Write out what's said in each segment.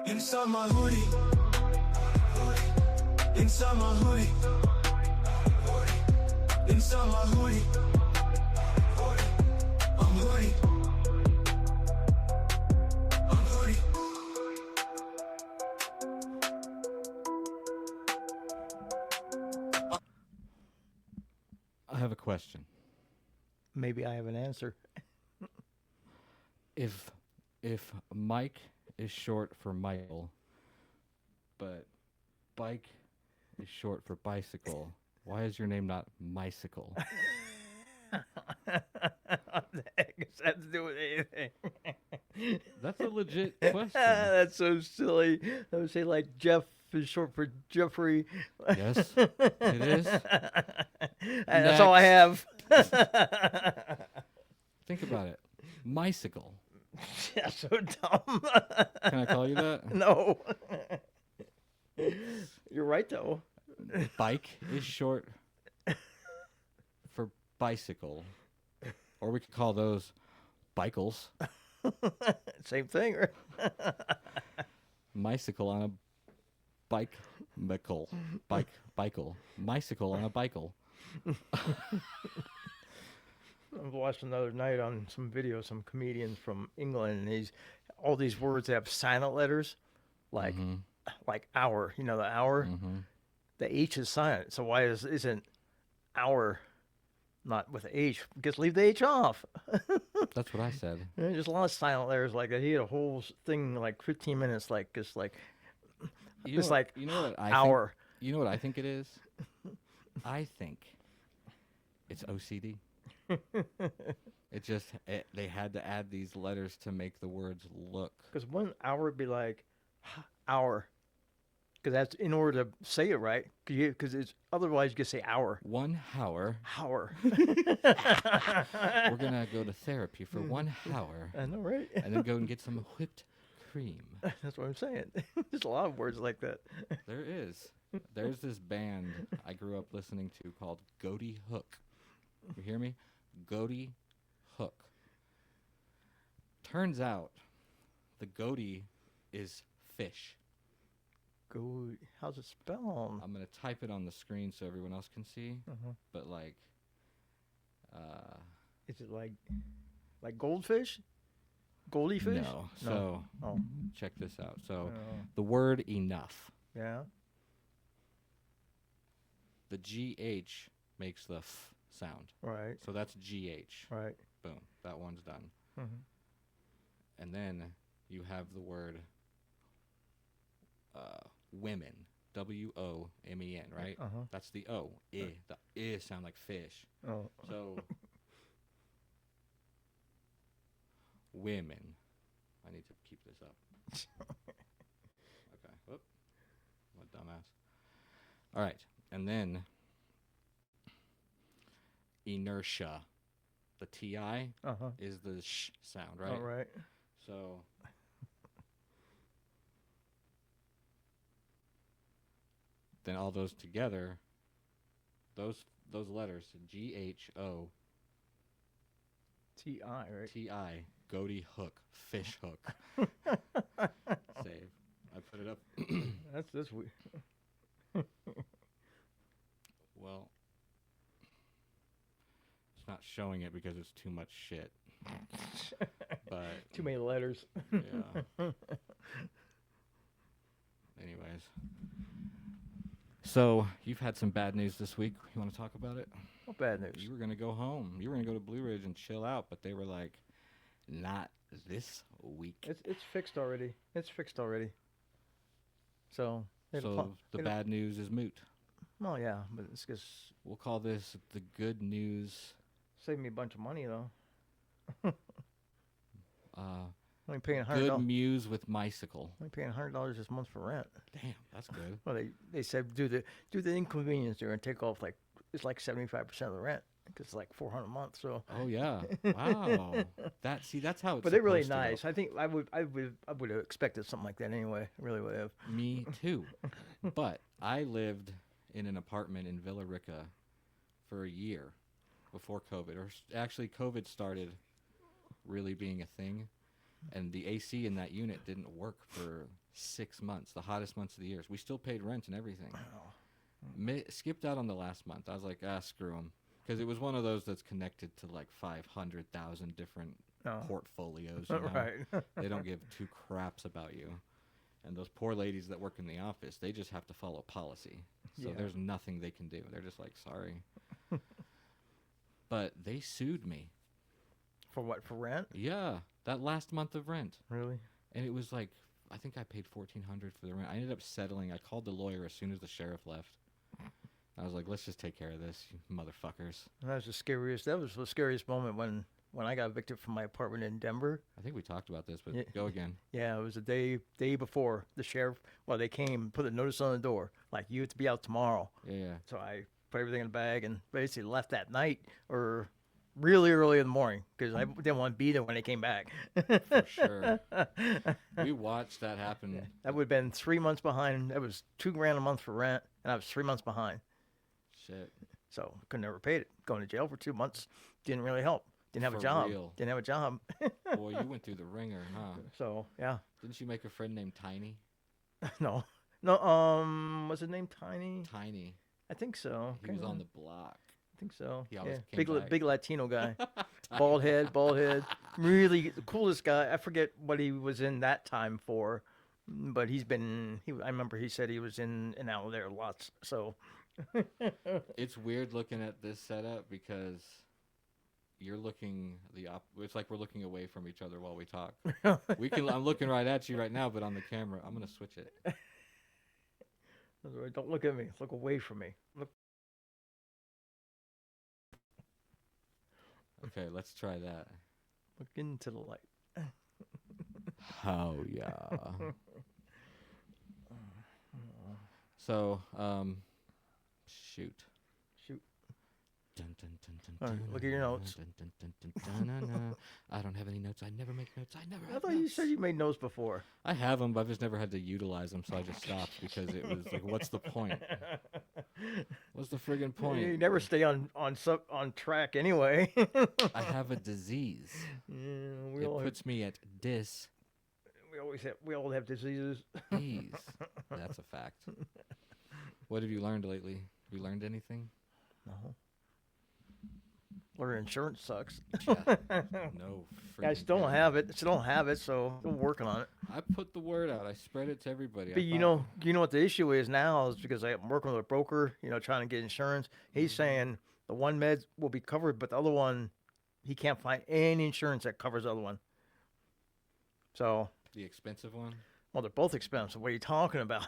Inside my hoodie, inside my hoodie, inside my hoodie, I'm hoodie, I'm hoodie. I have a question. Maybe I have an answer. If Mike is short for Michael, but bike is short for bicycle, why is your name not Micycle? What the heck does that have to do with anything? That's a legit question. That's so silly. I would say like Jeff is short for Jeffrey. Yes, it is. That's all I have. Think about it. Micycle. Yeah, so dumb. Can I call you that? No. You're right though. Bike is short for bicycle. Or we could call those bikels. Same thing. Micycle on a bike. Bicycle. Micycle on a bicycle. I was watching the other night on some video, some comedians from England, and all these words have silent letters, like hour. You know, the hour. The H is silent. So why isn't hour not with H? Just leave the H off. That's what I said. There's a lot of silent letters like that. He had a whole thing like 15 minutes, like just like You it's know, like you know what I hour. Think, you know what I think it is? I think it's OCD. They had to add these letters to make the words look. Because 1 hour would be like hour. Because that's in order to say it right. Because it's otherwise you could say hour. 1 hour. Hour. We're gonna go to therapy for 1 hour, I know, right? and then go and get some whipped cream. That's what I'm saying. There's a lot of words like that. There is. There's this band I grew up listening to called Goaty Hook. You hear me? Goaty Hook. Turns out the goatee is fish. How's it spelled? I'm going to type it on the screen so everyone else can see. But like... Is it like goldfish? Goldie fish? No. So, Oh. check this out. So, Oh. the word enough. Yeah. The GH makes the F sound. Right. So that's GH. Right. Boom. That one's done. Mhm. And then you have the word women. WOMEN, right? That's the O. I. The I sound like fish. Oh. So, women. I need to keep this up. Okay. Whoop. What dumbass. All right. And then inertia. The TI is the sh sound, right? All right. So then all those together, those letters, GHO TI, right? TI, goatee hook, fish hook. Save. I put it up. That's weird. Well, it's not showing it because it's too much shit. But Too many letters. yeah. Anyways. So, you've had some bad news this week. You want to talk about it? What bad news? You were going to go home. You were going to go to Blue Ridge and chill out, but they were like, not this week. It's fixed already. It's fixed already. So The bad news is moot. Well, yeah, but it's just We'll call this the good news. saved me a bunch of money though. Only paying Good $100. muse with Micycle. Only paying $100 this month for rent. Damn, that's good. Well, they said do the inconvenience there and take off it's like 75% of the rent because it's like $400 a month. So. Oh yeah, wow. That's how it's. But they're really supposed to go. nice. I think I would have expected something like that anyway. I really would have. Me too. But I lived in an apartment in Villa Rica for a year. before COVID, or actually COVID started really being a thing, and the AC in that unit didn't work for 6 months, the hottest months of the years. We still paid rent and everything. Skipped out on the last month. I was like, screw them, because it was one of those that's connected to like 500,000 different portfolios. You know? Right. They don't give two craps about you. And those poor ladies that work in the office, they just have to follow policy. So Yeah. there's nothing they can do. They're just like, sorry. But they sued me. For what? For rent? Yeah, that last month of rent. Really? And it was like, I think I paid $1,400 for the rent. I ended up settling. I called the lawyer as soon as the sheriff left. I was like, let's just take care of this, you motherfuckers. That was the scariest. That was the scariest moment when I got evicted from my apartment in Denver. I think we talked about this, but Yeah. go again. Yeah, it was the day before the sheriff. Well, they came, put a notice on the door, like you have to be out tomorrow. Yeah. So I put everything in a bag and basically left that night or really early in the morning because I didn't want to be there when they came back. For sure. We watched that happen. That would have been 3 months behind. That was $2,000 a month for rent, and I was 3 months behind. Shit. So could never paid it. Going to jail for 2 months didn't really help. Didn't have For a job. real. Didn't have a job. Boy, you went through the ringer, huh? So yeah, Didn't you make a friend named Tiny? no. What's his name? Tiny? Tiny. I think so. He was on the block. I think so. He always came back. Big Latino guy. Bald head. Really the coolest guy. I forget what he was in that time for, but I remember he said he was in and out of there lots. So It's weird looking at this setup because you're looking it's like we're looking away from each other while we talk. I'm looking right at you right now, but on the camera, I'm gonna switch it. Don't look at me. Look away from me. Look. Okay, let's try that. Look into the light. Oh yeah. So, shoot. Dun, dun, dun, dun, All right, dun, look at your dun, notes. dun, dun, dun, dun, dun, dun, dun. I don't have any notes. I never make notes. I never I have thought you notes. said you made notes before. I have them, but I've just never had to utilize them, so I just stopped because it was like, what's the point? What's the friggin' You point? never stay on track anyway. I have a disease. Yeah, It puts me at we all have diseases. dis-ease. That's a fact. What have you learned lately? Have you learned anything? No. Or insurance sucks. Yeah. No. Yeah, I friggin' still don't doubt. have it. Still don't have it, so still working on it. I put the word out. I spread it to everybody. But you know what the issue is now is because I'm working with a broker, trying to get insurance. He's saying the one med will be covered, but the other one, he can't find any insurance that covers the other one. So, the expensive one. well, they're both expensive. What are you talking about?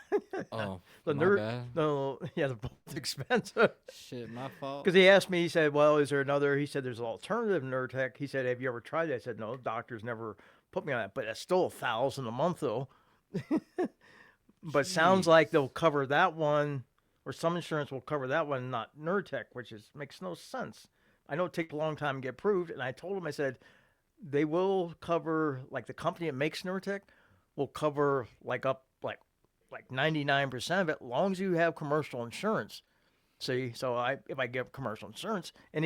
Oh, The my nerd. bad. No, yeah, they're both expensive. Shit, my fault. Because he asked me, he said, well, is there another? He said, there's an alternative Nurtec. He said, have you ever tried that? I said, no, doctors never put me on that. But it's still $1,000 a month, though. But it sounds like they'll cover that one, or some insurance will cover that one, not Nurtec, which makes no sense. I know it takes a long time to get approved. And I told him, I said, they will cover, like the company that makes Nurtec will cover like 99% of it, as long as you have commercial insurance. See, so if I get commercial insurance, and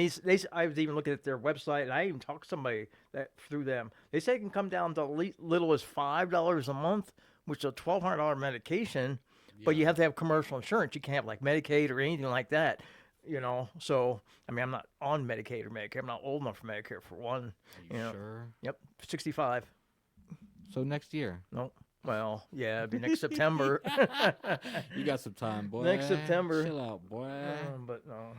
I was even looking at their website, and I even talked to somebody that through them. They say it can come down to little as $5 a month, which is a $1,200 medication, but you have to have commercial insurance. You can't have like Medicaid or anything like that. So I mean, I'm not on Medicaid or Medicare. I'm not old enough for Medicare for one. Are you sure? Yep, 65. So next year. No. Well, yeah, it'd be next September. You got some time, boy. Next September. Chill out, boy. But no.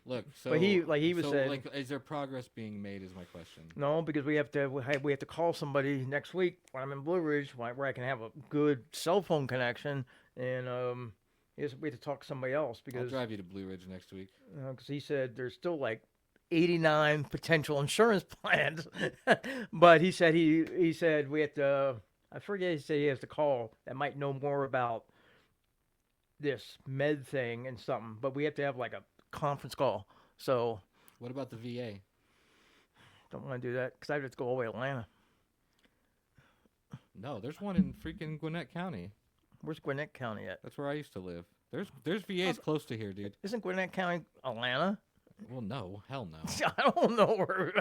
Look, so But he was so, saying, like, is there progress being made? Is my question. no, because we have to call somebody next week when I'm in Blue Ridge, where I can have a good cell phone connection, and we have to talk to somebody else I'll because drive you to Blue Ridge next week. he said there's still like 89 potential insurance plans, but he said we have to. I forget. He said he has to call that might know more about this med thing and something, but we have to have like a conference call. So What about the VA? don't want to do that because I have to go all the way to Atlanta. No, there's one in freaking Gwinnett County. Where's Gwinnett County at? That's where I used to live. There's VAs close to here, dude. Isn't Gwinnett County Atlanta? Well, no, hell no. I don't know where.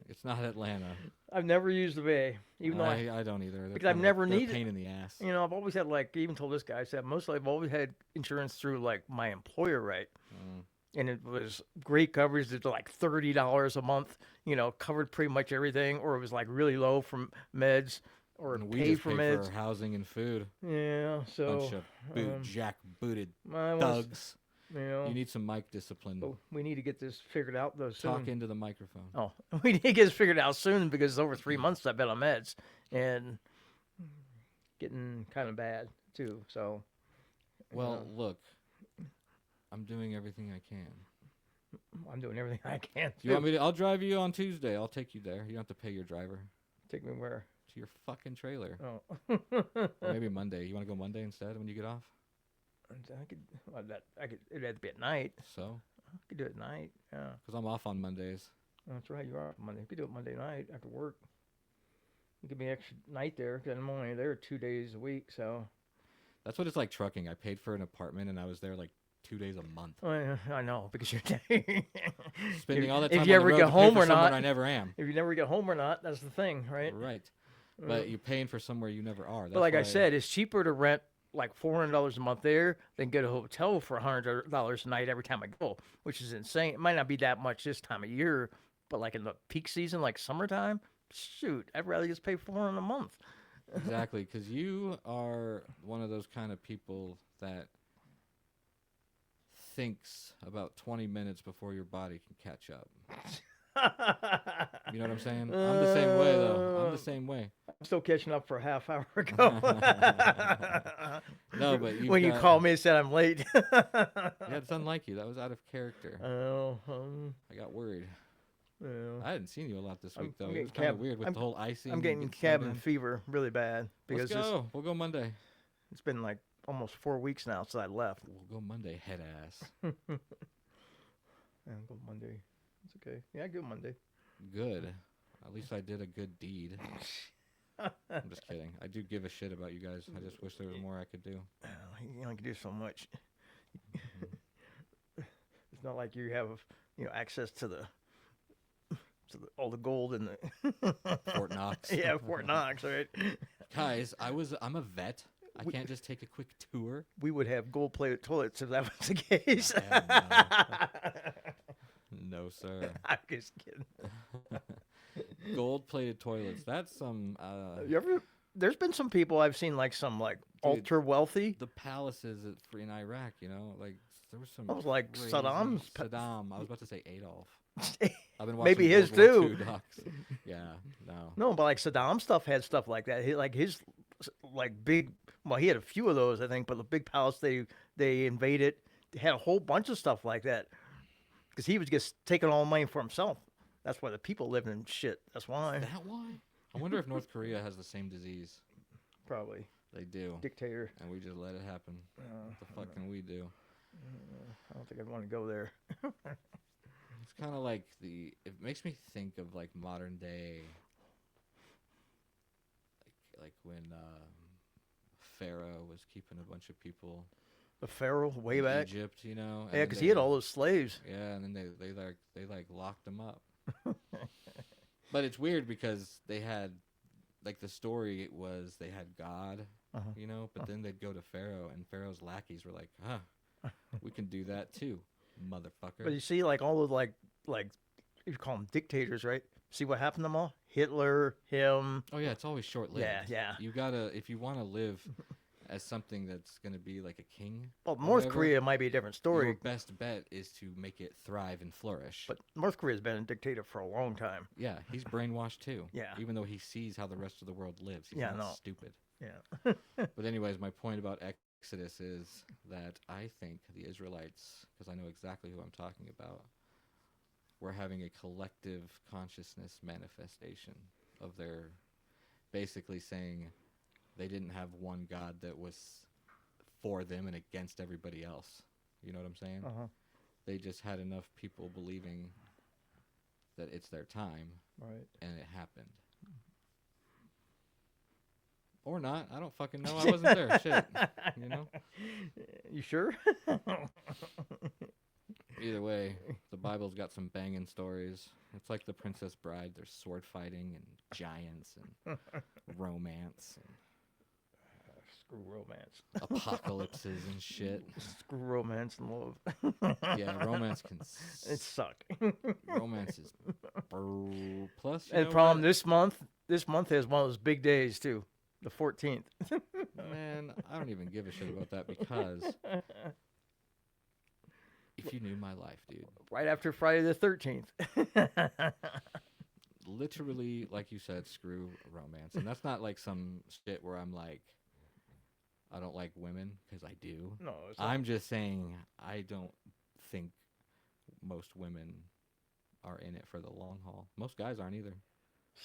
It's not Atlanta. I've never used the bay, even though I don't either. They're because I've kinda- never they're a needed. pain in the ass. You know, I've always had like even told this guy I said mostly I've always had insurance through like my employer, right? Mm. And it was great coverage. It's like $30 a month. You know, covered pretty much everything, or it was like really low from meds, or And we paid just for pay meds. for housing and food. Yeah, so Bunch of jack booted I was, thugs. you know, You need some mic discipline. but we need to get this figured out though soon. Talk into the microphone. Oh, we need to get this figured out soon because it's over 3 months I've been on meds and getting kind of bad too. So, Well, look, I'm doing everything I can. I'm doing everything I can. Do you want me to? I'll drive you on Tuesday. I'll take you there. You don't have to pay your driver. Take me where? To your fucking trailer. Oh, Or maybe Monday. You want to go Monday instead when you get off? I could. Well, I could. It'd have to be at night. So? I could do it at night. Yeah, Because I'm off on Mondays. that's right. You are off Monday. You could do it Monday night after work. You could be extra night there because I'm only there 2 days a week. So. That's what it's like trucking. I paid for an apartment and I was there like 2 days a month. Oh, yeah, I know because you're Spending all that time if you on ever the road get to pay home for or someone not. I never am. If you never get home or not, that's the thing, right? Right. But you're paying for somewhere you never are. That's But like I why- said, it's cheaper to rent like $400 a month there than get a hotel for $100 a night every time I go, which is insane. It might not be that much this time of year, but like in the peak season, like summertime, shoot, I'd rather just pay $400 a month. Exactly, because you are one of those kind of people that thinks about 20 minutes before your body can catch up. You know what I'm saying? I'm the same way, though. I'm the same way. I'm still catching up for a half hour ago. No, but when you called me and said I'm late. Yeah, it's unlike you. That was out of character. Oh, I got worried. yeah. I hadn't seen you a lot this I'm- week, though. I'm it getting was kind of cab- weird with I'm- the whole icing. I'm getting snowed cabin in. fever really bad because Let's go. We'll go Monday. it's been like almost 4 weeks now since I left. We'll go Monday, head ass. Yeah, I'll go Monday. It's okay. Yeah, I go Monday. Good. At least I did a good deed. I'm just kidding. I do give a shit about you guys. I just wish there was more I could do. You only can do so much. It's not like you have, access to all the gold in the Fort Knox. yeah, Fort Knox, right? Guys, I'm a vet. I can't just take a quick tour. We would have gold-plated toilets if that was the case. No, sir. I'm just kidding. Gold-plated toilets. That's some. There's been some people I've seen ultra wealthy. The palaces in Iraq. Like there was some. I was like crazy- Saddam's Saddam. I was about to say Adolf. I've been watching Maybe his World War too. II docs. Yeah. No. No, but like Saddam stuff had stuff like that. His big. Well, he had a few of those, I think, but the big palace they invaded had a whole bunch of stuff like that because he was just taking all the money for himself. That's why the people lived in shit. That's why. Is that why? I wonder if North Korea has the same disease. Probably They do. dictator. And we just let it happen. What the fuck can we do? I don't think I'd want to go there. It's kind of like it makes me think of like modern day, like when Pharaoh was keeping a bunch of people The Pharaoh way in back. Egypt, and Yeah, then because he had they- all those slaves. Yeah, and then they locked them up. But it's weird because they had, like the story was they had God, Uh-huh. but then they'd go to Pharaoh, and Pharaoh's lackeys were like, we can do that too, motherfucker. But you see, like all of like you call them dictators, right? See what happened to them all? Hitler, him. Oh yeah, it's always short-lived. Yeah. You gotta, if you want to live as something that's gonna be like a king. Well, or North whatever, Korea might be a different story, Your best bet is to make it thrive and flourish. but North Korea's been a dictator for a long time. yeah, he's brainwashed too. Yeah. Even though he sees how the rest of the world lives, he's Yeah, not no. stupid. Yeah. But anyways, my point about Exodus is that I think the Israelites, because I know exactly who I'm talking about, were having a collective consciousness manifestation of their, basically saying they didn't have one God that was for them and against everybody else. You know what I'm saying? Uh-huh. They just had enough people believing that it's their time, Right. and it happened. Or not. I don't fucking know. I wasn't there. Shit. You know? You sure? Either way, the Bible's got some banging stories. It's like the Princess Bride. There's sword fighting and giants and romance and Screw romance. apocalypses and shit. Screw romance and love. Yeah, romance can. It suck. Romance is. Plus, you And know problem what? this month is one of those big days too, the 14th. Man, I don't even give a shit about that because if you knew my life, dude, Right after Friday the 13th. literally, like you said, screw romance. And that's not like some shit where I'm like, I don't like women, because I do. No, it's not. I'm just saying I don't think most women are in it for the long haul. Most guys aren't either.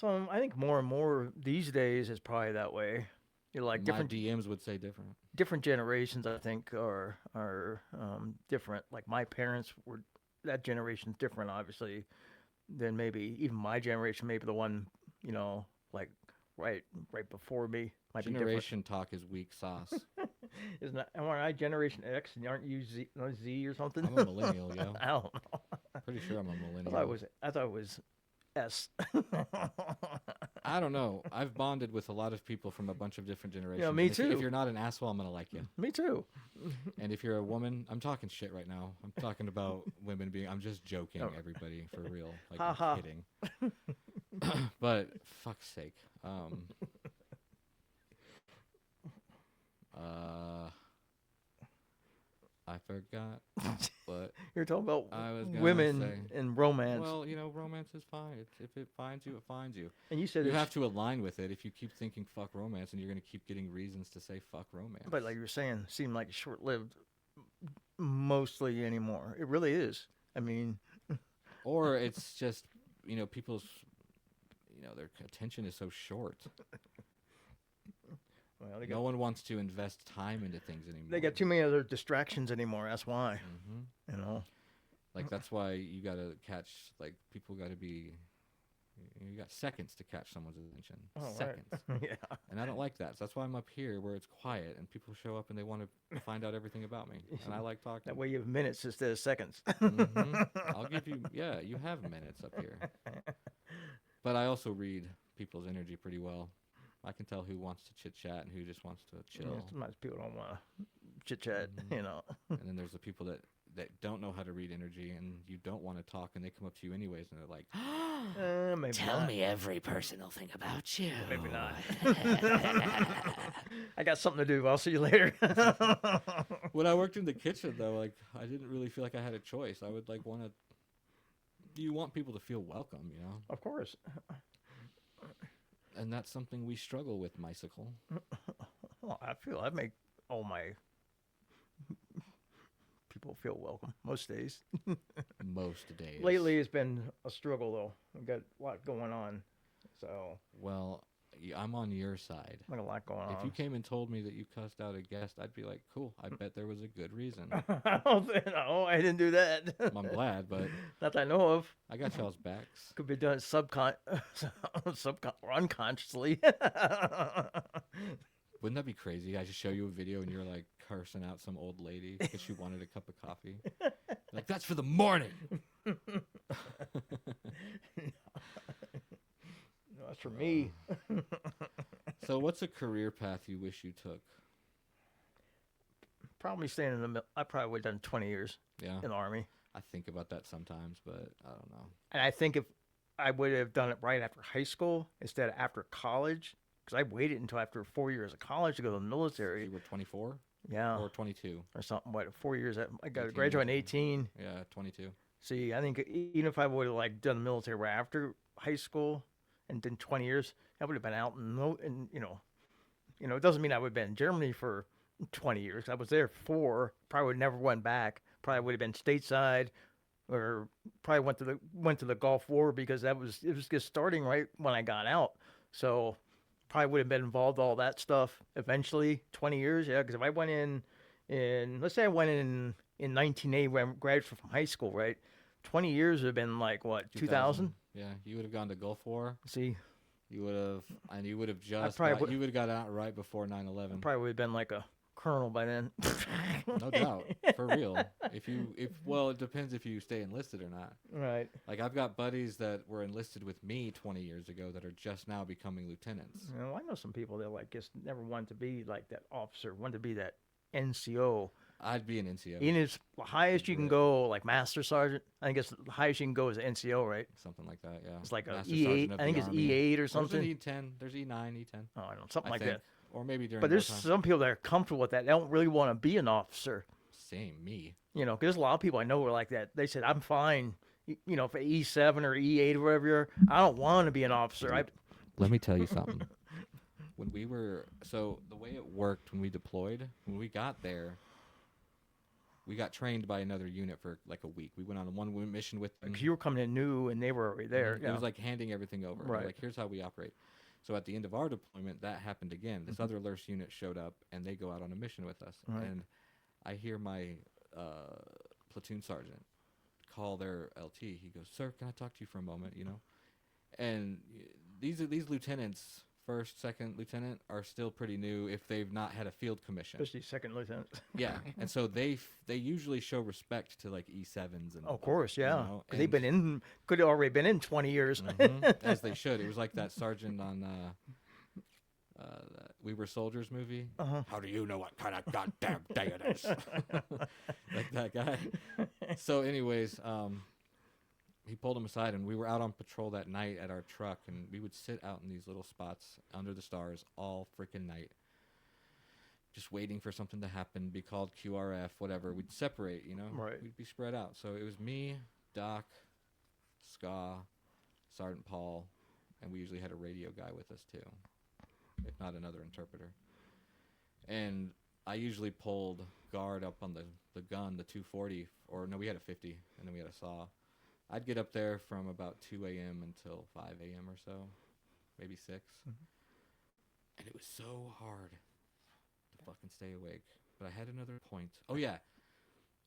So I think more and more these days is probably that way. You're like My DMs would say different. different generations. I think are different. Like my parents were that generation's different, obviously, than maybe even my generation. Maybe the one like right before me might be different. Generation talk is weak sauce. Isn't that? Aren't I Generation X and aren't you Z, no, Z or something? I'm a millennial, yo. I don't know. Pretty sure I'm a I millennial. thought it was S. I don't know. I've bonded with a lot of people from a bunch of different generations. me And too. If you're not an asshole, I'm gonna like you. Me too. And if you're a woman, I'm talking shit right now. I'm talking about women being. I'm just joking, everybody, for real. Like Ha I'm ha. kidding. But fuck's sake. I forgot. But You're talking about I was gonna women say- and romance, well, romance is fine. If it finds you, it finds you. and you said You it's- have to align with it. If you keep thinking fuck romance, and you're gonna keep getting reasons to say fuck romance. But like you're saying, seem like short-lived, mostly anymore. It really is. I mean, Or it's just people's their attention is so short. well, No one wants to invest time into things anymore. they got too many other distractions anymore. That's why. Hmm. You know. Like that's why you gotta catch. Like people gotta be. You got seconds to catch someone's attention. Oh, right. Seconds. Yeah. And I don't like that. So that's why I'm up here where it's quiet and people show up and they want to find out everything about me. And I like talking. That way you have minutes instead of seconds. Mhm. I'll give you. Yeah, you have minutes up here. But I also read people's energy pretty well. I can tell who wants to chit chat and who just wants to chill. Yeah, sometimes people don't want to chit chat. Mhm. You know. And then there's the people that don't know how to read energy and you don't want to talk and they come up to you anyways and they're like, Maybe tell not. me every personal thing about you. Maybe not. I got something to do. I'll see you later. When I worked in the kitchen though, like I didn't really feel like I had a choice. I would like want to. You want people to feel welcome, Of course. and that's something we struggle with, Micycle. Well, I make all my people feel welcome most days. Most days. Lately, it's been a struggle though. I've got a lot going on, so Well, I'm on your side. I got a lot going on. If you came and told me that you cussed out a guest, I'd be like, cool. I bet there was a good reason. No, I didn't do that. I'm glad, but Not that I know of. I got y'all's backs. Could be done or unconsciously. Wouldn't that be crazy? I just show you a video and you're like cursing out some old lady because she wanted a cup of coffee. Like, that's for the morning. No, that's for me. So what's a career path you wish you took? Probably staying in the middle. I probably would have done 20 years Yeah. in the Army. I think about that sometimes, but I don't know. And I think if I would have done it right after high school instead of after college, because I waited until after 4 years of college to go to the military. You were 24 Yeah. or 22? Or something. What, 4 years? I got to 18 graduate in years. 18. Yeah, 22. See, I think even if I would have like done the military right after high school and done 20 years, I would have been out and it doesn't mean I would have been in Germany for 20 years. I was there for, probably would never went back. Probably would have been stateside, or probably went to the Gulf War because it was just starting right when I got out. So probably would have been involved all that stuff eventually. 20 years, yeah. Because if I went in let's say I went in 1980 when I graduated from high school, right? 20 years would have been like what, 2000? Yeah, you would have gone to Gulf War. See, You would have just probably you would have got out right before 9/11. probably would have been like a colonel by then. No doubt, for real. Well, it depends if you stay enlisted or not. Right. Like I've got buddies that were enlisted with me 20 years ago that are just now becoming lieutenants. You know, I know some people that like just never wanted to be like that officer, wanted to be that NCO. I'd be an NCO. Even as highest you can go, like master sergeant. I think it's the highest you can go is NCO, right? Something like that, yeah. It's like a Master E8. Sergeant of I think the it's Army. E8 or There's something. an E10. There's E9, E10. Oh, I don't know, something I like think. that. Or maybe during But there's wartime. some people that are comfortable with that. They don't really want to be an officer. Same, me. You know, 'cause there's a lot of people I know who are like that. They said, I'm fine, you know, for E7 or E8 or whatever you're, I don't want to be an officer. Let me tell you something. So the way it worked when we deployed, when we got there, we got trained by another unit for like a week. We went on one mission with them. 'Cause you were coming in new and they were already there. It was like handing everything over. Right. Like, here's how we operate. So at the end of our deployment, that happened again. This other LURS unit showed up, and they go out on a mission with us. Right. And I hear my platoon sergeant call their LT. He goes, "Sir, can I talk to you for a moment?" You know, and these lieutenants, first, second lieutenant, are still pretty new if they've not had a field commission. Especially second lieutenant. Yeah, and so they usually show respect to like E7s and. Of course, yeah. You know, 'Cause they've been in, could have already been in 20 years. as they should. It was like that sergeant on We Were Soldiers movie. How do you know what kind of goddamn day it is? Like that guy. So anyways, he pulled him aside, and we were out on patrol that night at our truck, and we would sit out in these little spots under the stars all freaking night, just waiting for something to happen, be called QRF, whatever. We'd separate, you know? Right. We'd be spread out. So it was me, Doc, Ska, Sergeant Paul, and we usually had a radio guy with us too, if not another interpreter. And I usually pulled guard up on the gun, the 240, or no, we had a 50, and then we had a saw. I'd get up there from about 2 a.m. until 5 a.m. or so, maybe 6. And it was so hard to fucking stay awake. But I had another point. Oh, yeah.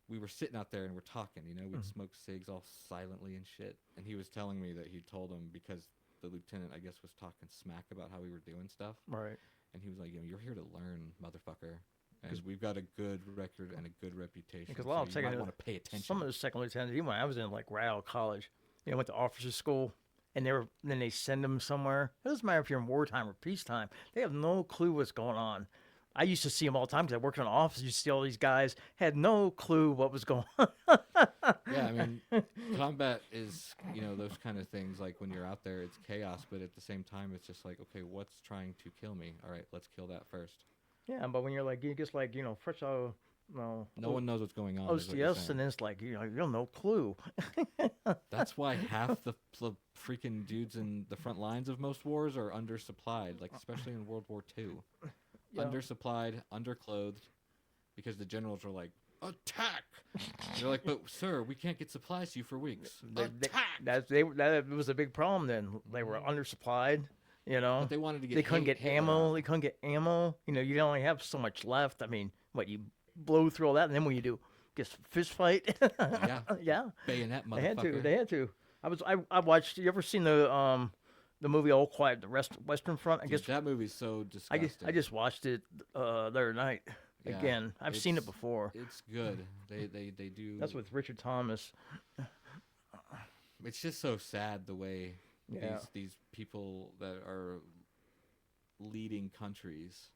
We were sitting out there and we're talking, you know. We'd smoke cigs all silently and shit. And he was telling me that he told him because the lieutenant, I guess, was talking smack about how we were doing stuff. Right. And he was like, you're here to learn, motherfucker. And we've got a good record and a good reputation. Because a lot of so you might second, want to pay attention. some of the second lieutenants, even when I was in like right out of college, you know, went to officer school, and then they send them somewhere. It doesn't matter if you're in wartime or peacetime; they have no clue what's going on. I used to see them all the time because I worked in an office. You see all these guys had no clue what was going on. Yeah, I mean, combat is, you know, those kind of things. Like when you're out there, it's chaos, but at the same time, it's just like, okay, what's trying to kill me? All right, let's kill that first. Yeah, but when you're like, you just like, you know, fresh out, no one knows what's going on. is what you're OCS, saying. and then it's like, you know, you don't know clue. That's why half the freaking dudes in the front lines of most wars are undersupplied, like especially in World War II. Yeah. Undersupplied, underclothed, because the generals are like, attack! They're like, but sir, we can't get supplies to you for weeks. Attack! That was a big problem then. They were undersupplied, you know. But they wanted to get They couldn't get Hitler ammo. out. They couldn't get ammo. You know, you only have so much left. I mean, what, you blow through all that, and then what you do? Just fist fight? Yeah. Yeah. Bayonet, motherfucker. They had to. I watched. You ever seen the movie All Quiet the Western Front? I Dude, guess that movie's so I disgusting. just watched it the other night. Yeah, Again, I've seen it it's- before. It's good. They do. That's with Richard Thomas. It's just so sad the way Yeah. these people that are leading countries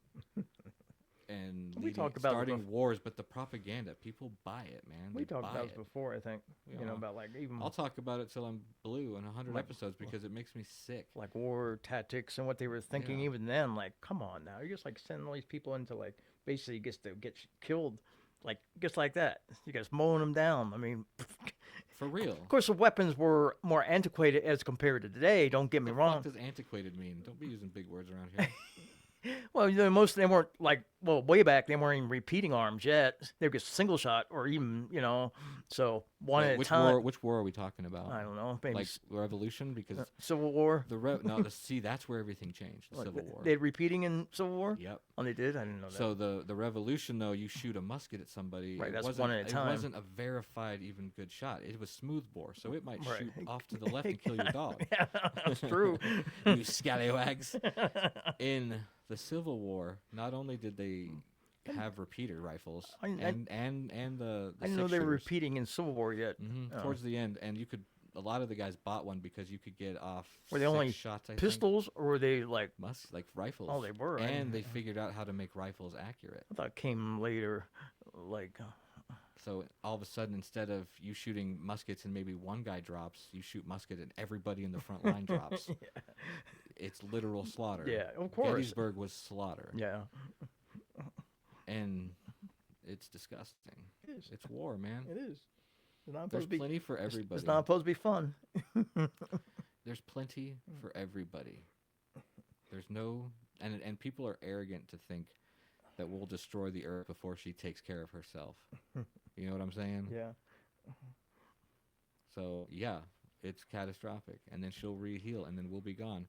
and We talked about it starting wars, but the propaganda, people buy it, man. We They talked buy about it. this before, I think. You know, Yeah. about like even I'll talk about it till I'm blue in 100 Like- episodes because it makes me sick. like war tactics and what they were thinking Yeah. even then. Like, come on now, you're just like sending all these people into like basically gets to get killed, like just like that. You guys mowing them down. I mean, For real. of course the weapons were more antiquated as compared to today. Don't get me What wrong. does antiquated mean? Don't be using big words around here. Well, you know, most of them weren't like, well, way back they weren't even repeating arms yet. They were just single shot or even, you know, so one Wait, at a time. which war are we talking about? I don't know, maybe Like revolution? Because Civil War. see, that's where everything changed. The Like, Civil War. They're repeating in Civil War. Yep. Oh, they did. I didn't know that. So the revolution, though, you shoot a musket at somebody. Right, it that's wasn't, one at a time. It wasn't a verified, even good shot. It was smooth bore, so it might Right. shoot off to the left and kill your dog. Yeah, that's true. You scallywags. In the Civil War, not only did they have repeater rifles I- and the I didn't know they were six-shooters. repeating in Civil War yet. Oh. Towards the end, and you could. A lot of the guys bought one because you could get off Were they 6 only shots. I think. pistols, or were they like? Like rifles. Oh, they were. And they figured out how to make rifles accurate. I thought it came later, like. So all of a sudden, instead of you shooting muskets and maybe one guy drops, you shoot musket and everybody in the front line drops. Yeah. It's literal slaughter. Yeah, of course. Gettysburg was slaughter. Yeah. And it's disgusting. It is. It's war, man. It is. It's not There's supposed to be. plenty for everybody. It's not supposed to be fun. There's plenty for everybody. There's no, and people are arrogant to think that we'll destroy the earth before she takes care of herself. You know what I'm saying? Yeah. So yeah, it's catastrophic, and then she'll re-heal, and then we'll be gone,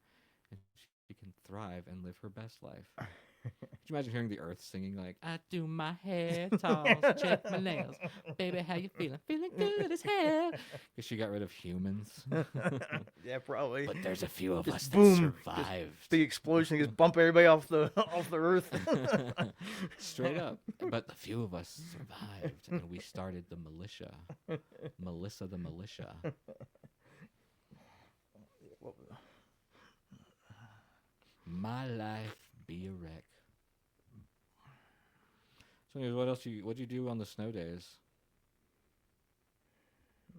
and she can thrive and live her best life. Could you imagine hearing the earth singing like, I do my hair toss, check my nails. Baby, how you feeling? Feeling good as hell. Because she got rid of humans. Yeah, probably. But there's a few of us boom, that survived. Big explosion, just bump everybody off the earth. Straight up. But the few of us survived, and we started the militia. Melissa the militia. My life be a wreck. So anyways, what'd you do on the snow days?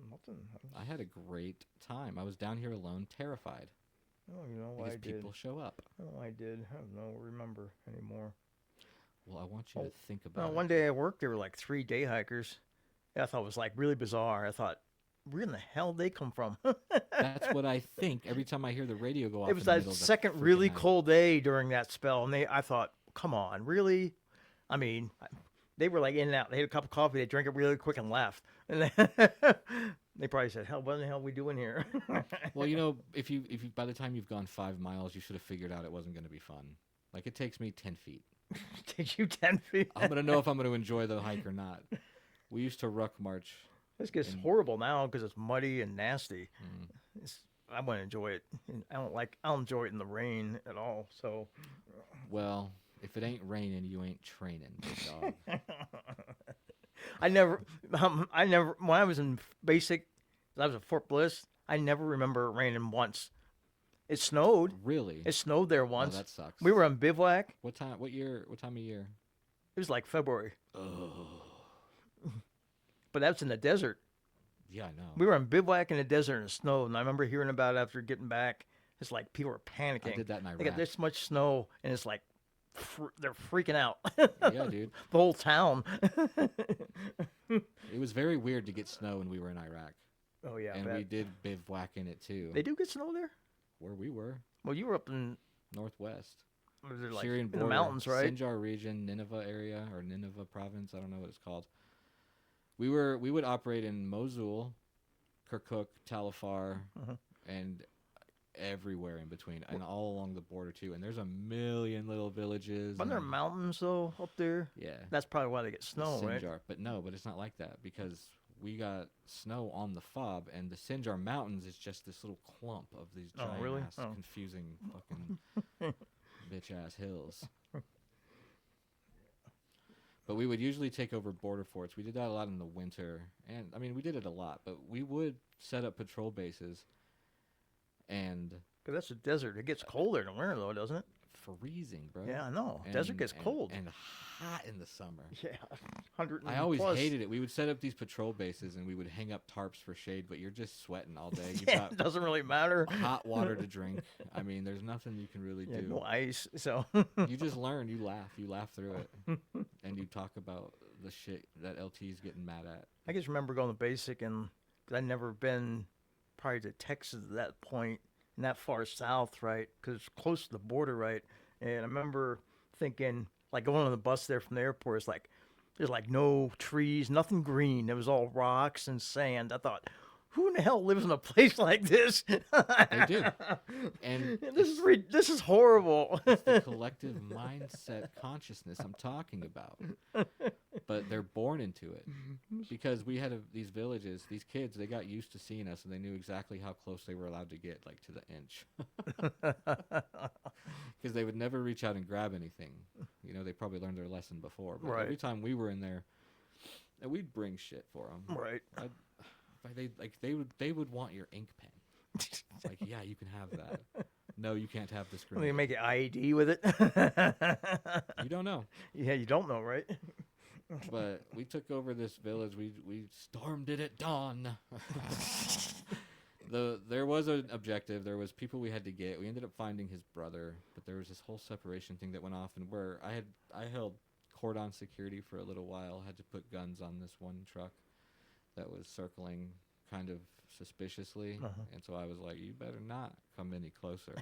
Nothing. I had a great time. I was down here alone, terrified. Oh, you know what Because I did. people show up. Oh, I did. I don't remember anymore. Well, I want you to think about Well, it. one day at work, there were like 3 day hikers. I thought it was like really bizarre. I thought, where in the hell did they come from? That's what I think every time I hear the radio go off. It was in the that middle of the second freaking really night. cold day during that spell, and I thought, come on, really? I mean, they were like in and out. They had a cup of coffee, they drank it really quick and left, and then they probably said, "Hell, what the hell are we doing here?" Well, you know, if you by the time you've gone 5 miles, you should have figured out it wasn't going to be fun. Like it takes me 10 feet. Takes you 10 feet. I'm going to know if I'm going to enjoy the hike or not. We used to ruck march. This gets horrible now because it's muddy and nasty. I want to enjoy it. And I don't enjoy it in the rain at all. So, Well, if it ain't raining, you ain't training, big dog. I never, when I was in basic, I was at Fort Bliss, I never remember it raining once. It snowed. Really? It snowed there Oh, once. that sucks. We were on bivouac. What time? What year? What time of year? It was like February, Oh, but that's in the desert. yeah, I know. We were on bivouac in the desert and it snowed, and I remember hearing about it after getting back. It's like people were panicking. I did that in They Iraq. got this much snow, and it's like they're freaking out. Yeah, dude. The whole town. It was very weird to get snow when we were in Iraq, Oh yeah, I and bet. we did bivouac in it too. They do get snow there. Where we were, Well, you were up in northwest. was it like Syrian in the border, mountains, right? Sinjar region, Nineveh area, or Nineveh province. I don't know what it's called. We would operate in Mosul, Kirkuk, Tal Afar, Mhm. and everywhere in between, and all along the border too. And there's a million little villages. Aren't there and- mountains though up there? Yeah, That's probably why they get snow, right? Sinjar. But no, but it's not like that because we got snow on the fob, and the Sinjar Mountains is just this little clump of these Oh, giant really? ass, Oh. confusing fucking bitch ass hills. But we would usually take over border forts. We did that a lot in the winter, and I mean we did it a lot. But we would set up patrol bases, and 'Cause that's a desert. It gets colder in the winter though, doesn't it? freezing, bro. Yeah, I know. Desert gets cold. and hot in the summer. Yeah, 100. I always plus. hated it. We would set up these patrol bases and we would hang up tarps for shade, but you're just sweating all day. You've Yeah, got it doesn't really matter. hot water to drink. I mean, there's nothing you can really Yeah, do. no ice. So You just learn. You laugh through it, and you talk about the shit that LT's getting mad at. I just remember going to basic, and cause I'd never been probably to Texas at that point, and that far south, right? Because it's close to the border, right? And I remember thinking, like going on the bus there from the airport, it's like there's like no trees, nothing green. It was all rocks and sand. I thought, who in the hell lives in a place like this? They do, and This is horrible. it's the collective mindset consciousness I'm talking about. But they're born into it because we had these villages, these kids, they got used to seeing us and they knew exactly how close they were allowed to get, like to the inch. Because they would never reach out and grab anything. You know, they probably learned their lesson before. But Right. every time we were in there, and we'd bring shit for them. Right. They would want your ink pen. Like, yeah, you can have that. No, you can't have this They grenade. make an IED with it. You don't know. Yeah, you don't know, right? But we took over this village. We stormed it at dawn. There was an objective. There was people we had to get. We ended up finding his brother, but there was this whole separation thing that went off, and where I held cordon security for a little while. Had to put guns on this one truck that was circling kind of suspiciously, and so I was like, "You better not come any closer."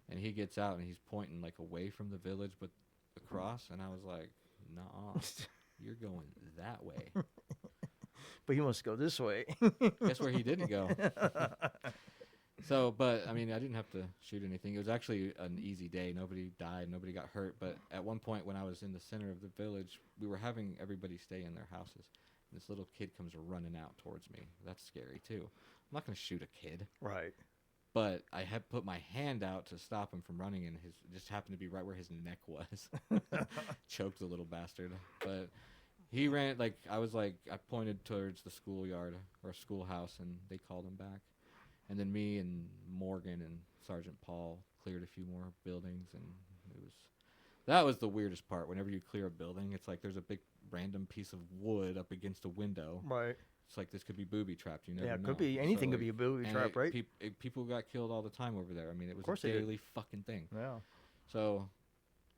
And he gets out and he's pointing like away from the village, but across, and I was like, "Nah, you're going that way." But he wants to go this way. Guess where he didn't go. So, but I mean, I didn't have to shoot anything. It was actually an easy day. Nobody died. Nobody got hurt. But at one point, when I was in the center of the village, we were having everybody stay in their houses. And this little kid comes running out towards me. That's scary too. I'm not gonna shoot a kid. Right. But I had put my hand out to stop him from running, and it just happened to be right where his neck was. Choked the little bastard. But he ran, I pointed towards the schoolyard or schoolhouse, and they called him back. And then me and Morgan and Sergeant Paul cleared a few more buildings, and that was the weirdest part. Whenever you clear a building, it's like there's a big random piece of wood up against a window. Right. It's like this could be booby trapped. You never know. Yeah, it could be. Anything could be a booby and trap, right? People got killed all the time over there. I mean, it was course a they did. daily fucking thing. Yeah. So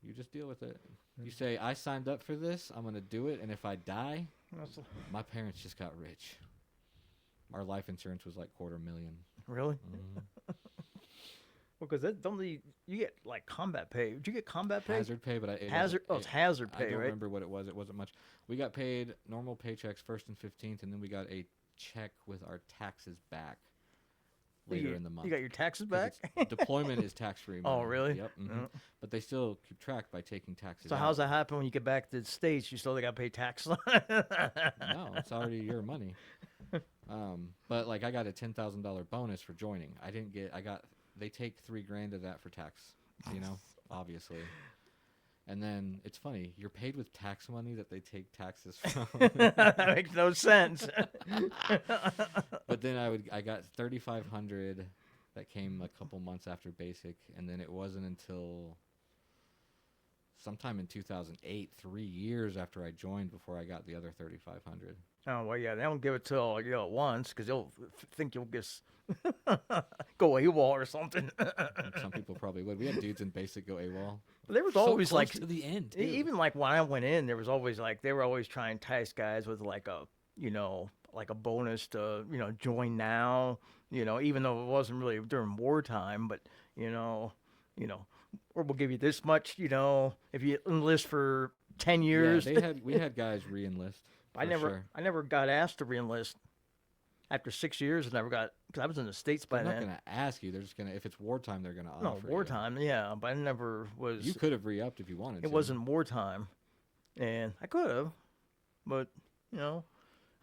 you just deal with it. You say, I signed up for this. I'm going to do it. And if I die, my parents just got rich. Our life insurance was like $250,000. Really? Mhm. Well, because you get like combat pay. Did you get combat pay? Hazard pay, but It's hazard pay, I don't right? remember what it was. It wasn't much. We got paid normal paychecks 1st and 15th, and then we got a check with our taxes back later in the month. You got your taxes 'Cause back? deployment is tax-free. Oh, money. really? Yep. Mhm. Yeah. But they still keep track by taking taxes. So out. how's that happen when you get back to the States? You still got to pay taxes? No, it's already your money. But like I got a $10,000 bonus for joining. They take $3,000 of that for tax, obviously. And then it's funny, you're paid with tax money that they take taxes from. That makes no sense. But then I got $3,500 that came a couple months after basic, and then it wasn't until sometime in 2008, 3 years after I joined, before I got the other $3,500. Oh, well, yeah, they don't give it till at once because they'll think you'll just go AWOL or something. Some people probably would. We had dudes in basic go AWOL. But there was So always close like to the end. too. even like when I went in, there was always like they were always trying to entice guys with like a like a bonus to join now, even though it wasn't really during wartime, but or we'll give you this much, if you enlist for 10 years. Yeah, we had guys re-enlist. I never got asked to re-enlist. After 6 years, I never got, because I was in the States by They're then. not going to ask you. They're just going to, if it's wartime, they're going to offer No, you. wartime, yeah, but I never was. You could have re-upped if you wanted to. It wasn't wartime, and I could have, but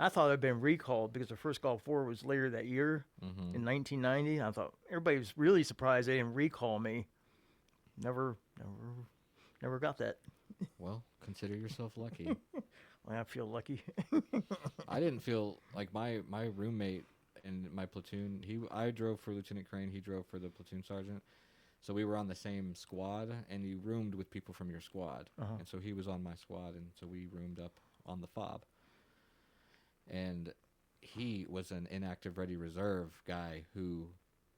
I thought I'd been recalled because the first Gulf War was later that year in 1990. I thought everybody was really surprised they didn't recall me. Never got that. Well, consider yourself lucky. I feel lucky. I didn't feel like my roommate in my platoon. I drove for Lieutenant Crane. He drove for the platoon sergeant. So we were on the same squad, and you roomed with people from your squad. And so he was on my squad, and so we roomed up on the fob. And he was an inactive ready reserve guy who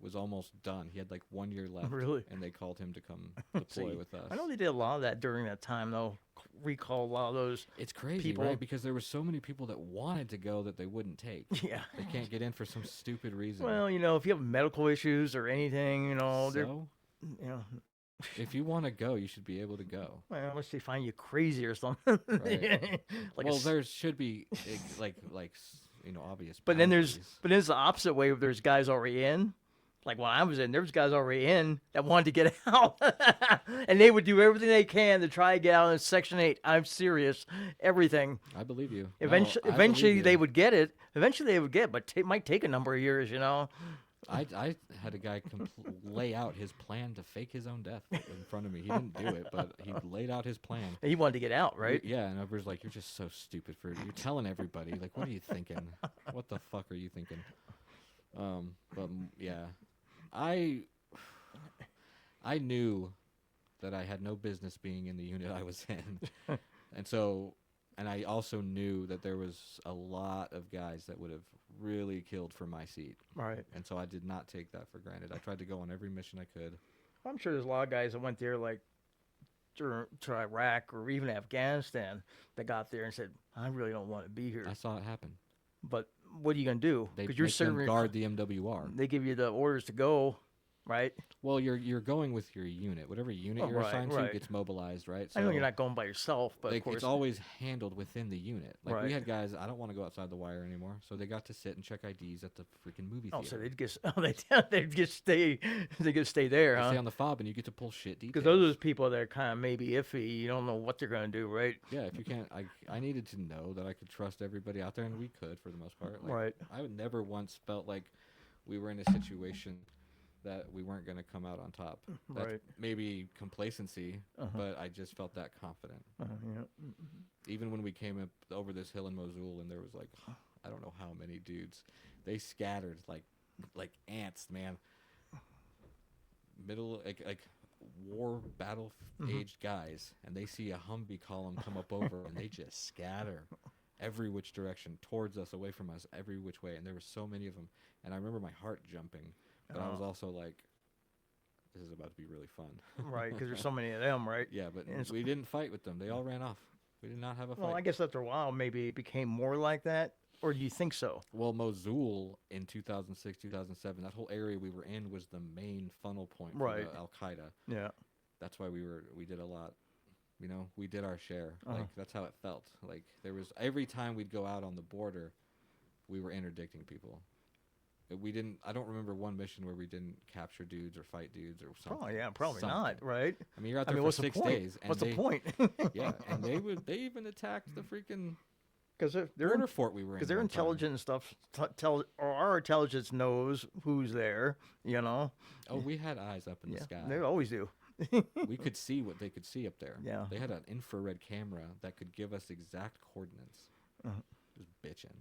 was almost done. He had like 1 year left. Really? And they called him to come deploy with us. I know they did a lot of that during that time, though. Recall a lot of those. It's crazy, people. right? Because there were so many people that wanted to go that they wouldn't take. Yeah. They can't get in for some stupid reason. Well, if you have medical issues or anything, they're, so, if you want to go, you should be able to go. well, unless they find you crazy or something. Right. Like Well, there should be obvious. but then there's boundaries. the opposite way. Where there's guys already in. Like when I was in, there was guys already in that wanted to get out, and they would do everything they can to try to get out in Section 8. I'm serious, everything. I believe you. Eventually, No, I believe they you. would get it. Eventually, they would get it, but it might take a number of years, I had a guy lay out his plan to fake his own death in front of me. He didn't do it, but he laid out his plan. He wanted to get out, right? Yeah, and everybody's like, "You're just so stupid for it. You're telling everybody. Like, what are you thinking? What the fuck are you thinking?" Yeah, I knew that I had no business being in the unit I was in, and I also knew that there was a lot of guys that would have really killed for my seat. Right. And so I did not take that for granted. I tried to go on every mission I could. I'm sure there's a lot of guys that went there, like, to Iraq or even Afghanistan, that got there and said, I really don't want to be here. I saw it happen. But what are you going to do? They Because you're make them serving. guard the MWR. They give you the orders to go, right? Well, you're going with your unit. Whatever unit you're assigned to gets mobilized, right? So I know you're not going by yourself, but of course. It's always handled within the unit. Like, we Right. had guys, I don't want to go outside the wire anymore, so they got to sit and check IDs at the freaking movie theater. So they'd just stay there, They huh? stay on the fob, and you get to pull shit details. Because those are those people that are kind of maybe iffy. You don't know what they're going to do, right? Yeah, if you can't, I needed to know that I could trust everybody out there, and we could for the most part. Like, Right. I would never once felt like we were in a situation that we weren't going to come out on top. That's Right. maybe complacency, but I just felt that confident. Yeah. Even when we came up over this hill in Mosul, and there was like, I don't know how many dudes, they scattered like ants, man. Middle like war battle aged guys, and they see a Humvee column come up over, and they just scatter every which direction towards us, away from us, every which way. And there were so many of them, and I remember my heart jumping, but I was also like, this is about to be really fun. Right, because there's so many of them, right? Yeah, but And we didn't fight with them. They all ran off. We did not have a fight. Well, I guess after a while, maybe it became more like that, or do you think so? Well, Mosul in 2006, 2007, that whole area we were in was the main funnel point for Right. Al Qaeda. Yeah. That's why we did a lot. You know, we did our share. Like, that's how it felt. Like, there was, every time we'd go out on the border, we were interdicting people. We didn't, I don't remember one mission where we didn't capture dudes or fight dudes or something. Oh yeah, probably something. not, right? I mean, you're out there for what's the 6 point? days. And What's they, the point? Yeah, and they even attacked the freaking Because they're border fort we were in. because they're one time. intelligent and stuff. Or our intelligence knows who's there. You know. Oh, we had eyes up in the sky. They always do. We could see what they could see up there. Yeah. They had an infrared camera that could give us exact coordinates. Just bitching.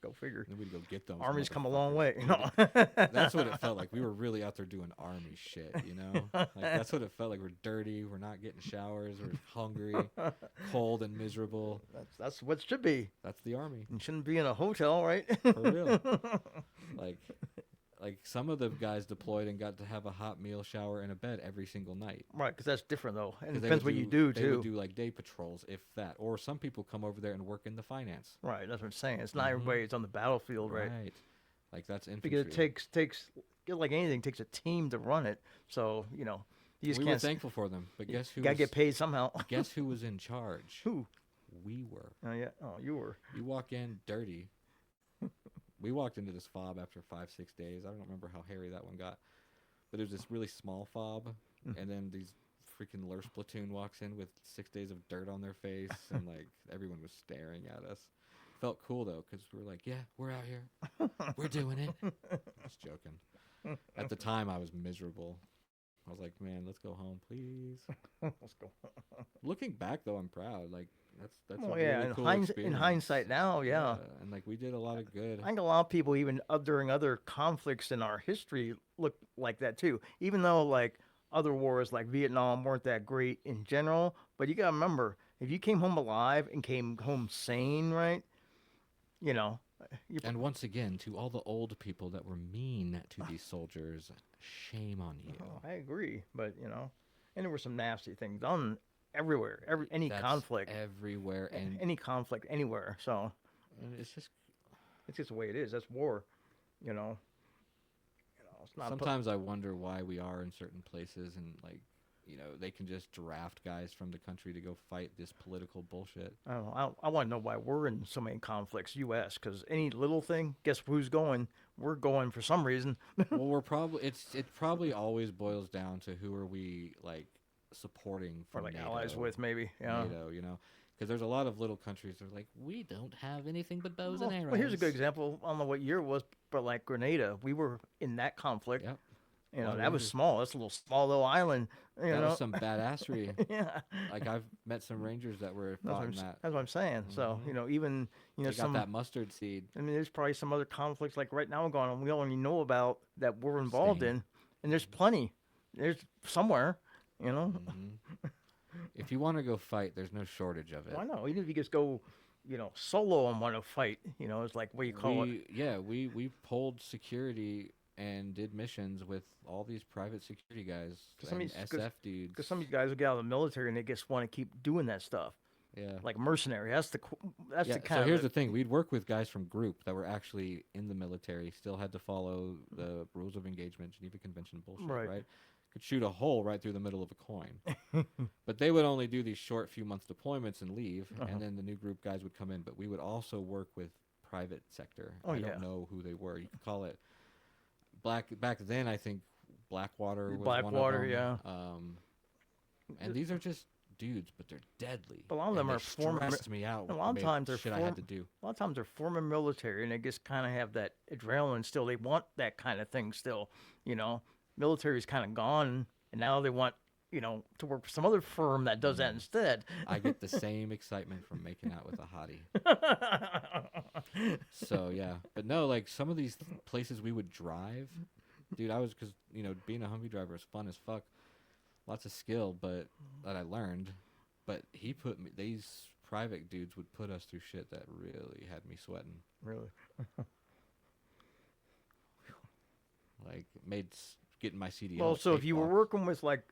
Go figure. And then we'd go get them. Army's come a long way. You know. That's what it felt like. We were really out there doing army shit, you know? Like, that's what it felt like. We're dirty. We're not getting showers. We're hungry, cold, and miserable. That's what it should be. That's the army. You shouldn't be in a hotel, right? For real. Like some of the guys deployed and got to have a hot meal, shower, and a bed every single night. Right, because that's different though, and 'Cause it they depends would what you do They too. would do like day patrols, if that. Or some people come over there and work in the finance. Right, that's what I'm saying. It's not everybody that's on the battlefield, right? Like, that's infantry. Because it takes like anything, it takes a team to run it. So you know, you just We can't. were thankful for them, but guess who? Gotta was, get paid somehow. Guess who was in charge? Who? We were. Oh yeah. Oh, you were. You walk in dirty. We walked into this fob after 5-6 days. I don't remember how hairy that one got, but it was this really small fob, and then these freaking Lurch platoon walks in with 6 days of dirt on their face, and like everyone was staring at us. Felt cool though, because we were like, yeah, we're out here, we're doing it. Just joking. At the time, I was miserable. I was like, man, let's go home, please. Let's go. Looking back though, I'm proud. Like, that's Oh a yeah. really In, cool in experience. hindsight now, yeah. And like, we did a lot of good. I think a lot of people, even during other conflicts in our history, look like that too. Even though like other wars like Vietnam weren't that great in general, but you gotta remember, if you came home alive and came home sane, right? You know, And once again, to all the old people that were mean to these soldiers, shame on you. I agree, but you know, and there were some nasty things done everywhere, any That's conflict, everywhere, and any conflict anywhere. So it's just it's just the way it is. That's war, you know. It's not. sometimes I wonder why we are in certain places, and like, you know, they can just draft guys from the country to go fight this political bullshit. I don't know. I want to know why we're in so many conflicts, U.S. Because any little thing, guess who's going? We're going for some reason. Well, we're probably it probably always boils down to who are we like supporting Or from like NATO, allies with, maybe. Yeah. NATO, you know, because there's a lot of little countries that are like, we don't have anything but bows and arrows. Well, here's a good example. I don't know what year it was, but like Grenada, we were in that conflict. Yep. You know, White that was Rangers. small. That's a little small little island. You That know, was some badassery. yeah. Like I've met some Rangers that were That's what, fought in that. that's what I'm saying. So Mhm. you know, even you know They got some. that mustard seed. I mean, there's probably some other conflicts like right now going on. We only know about that we're involved Stain. in, and there's plenty. There's somewhere. You know, Hmm. If you want to go fight, there's no shortage of it. why not? Even if you just go, you know, solo and want to fight. You know, it's like what do you call it? We pulled security and did missions with all these private security guys Some of and these- SF dudes. Because some of these guys will get out of the military and they just want to keep doing that stuff, Yeah. like mercenary. That's Yeah, the kind so of here's the thing: we'd work with guys from group that were actually in the military, still had to follow the rules of engagement, Geneva Convention bullshit, Right. right? Could shoot a hole right through the middle of a coin, but they would only do these short few months deployments and leave, Uh-huh. and then the new group guys would come in. But we would also work with private sector. Oh, I yeah. don't know who they were. You could call it back then. I think Blackwater was Blackwater, one of them. yeah. And these are just dudes, but they're deadly. A lot of and them they are former stressed me out. a lot of made times they're shit I had to do. A lot of times they're former military and they just kind of have that adrenaline still. They want that kind of thing still. You know, military's kind of gone, and now they want you know to work for some other firm that does that instead. I get the same excitement from making out with a hottie. So yeah, but no, like some of these places we would drive, dude. I was because you know being a Humvee driver is fun as fuck, lots of skill, but that I learned. But these private dudes would put us through shit that really had me sweating. Really? Like getting my CDL. Well, so if tape you were off. working with like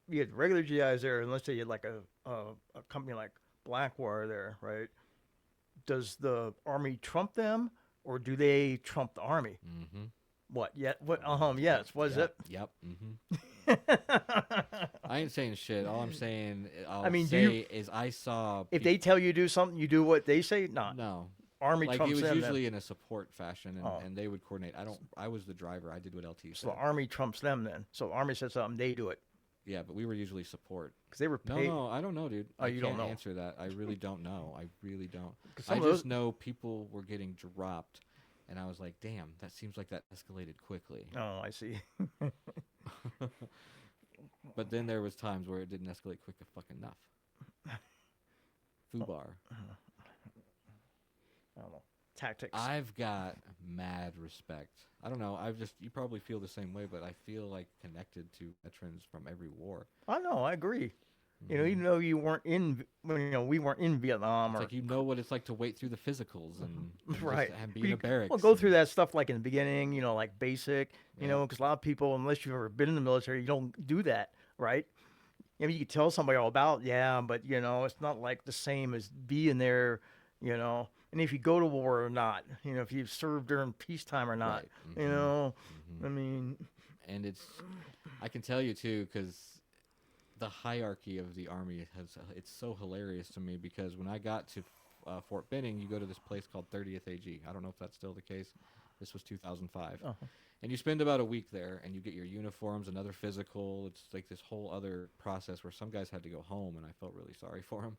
you had regular GIs there, and let's say you had like a company like Blackwater there, right? Does the Army trump them, or do they trump the Army? Mm-hmm. What? Yeah. What? Yes. Was Yep. Yep. Mm-hmm. it? I ain't saying shit. All I'm saying, I mean, do say you- is I saw. If they tell you to do something, you do what they say. Not no, Army like it trumps was them. then. usually in a support fashion, Oh. and they would coordinate. I was the driver. I did what LT So said. the Army trumps them then. So the Army says something, they do it Yeah, but we were usually support. because they were No, paid. no, I don't know, dude. Oh, I you don't can't know. answer that. I really don't know. I really don't. 'Cause I some of just those- know people were getting dropped, and I was like, damn, that seems like that escalated quickly. Oh, I see. But then there was times where it didn't escalate quick enough. Fubar. I don't know. Tactics. I've got mad respect. I don't know. You probably feel the same way, but I feel like connected to veterans from every war. I know. I agree. You know, Mhm. even though you weren't in, when you know, we weren't in Vietnam It's or like you know what it's like to wait through the physicals and right. just, and But be in you- a barracks. Well, go and- through that stuff like in the beginning, you know, like basic, you Yeah. know, because a lot of people, unless you've ever been in the military, you don't do that, right? I mean, you can tell somebody all about, yeah, but you know, it's not like the same as being there, you know. And if you go to war or not, you know, if you've served during peacetime or not, Right. you Mhm. know, Mhm. I mean, And I can tell you too, because the hierarchy of the Army it's so hilarious to me because when I got to Fort Benning, you go to this place called 30th AG. I don't know if that's still the case. This was 2005. Uh-huh. And you spend about a week there, and you get your uniforms, another physical. It's like this whole other process where some guys had to go home, and I felt really sorry for them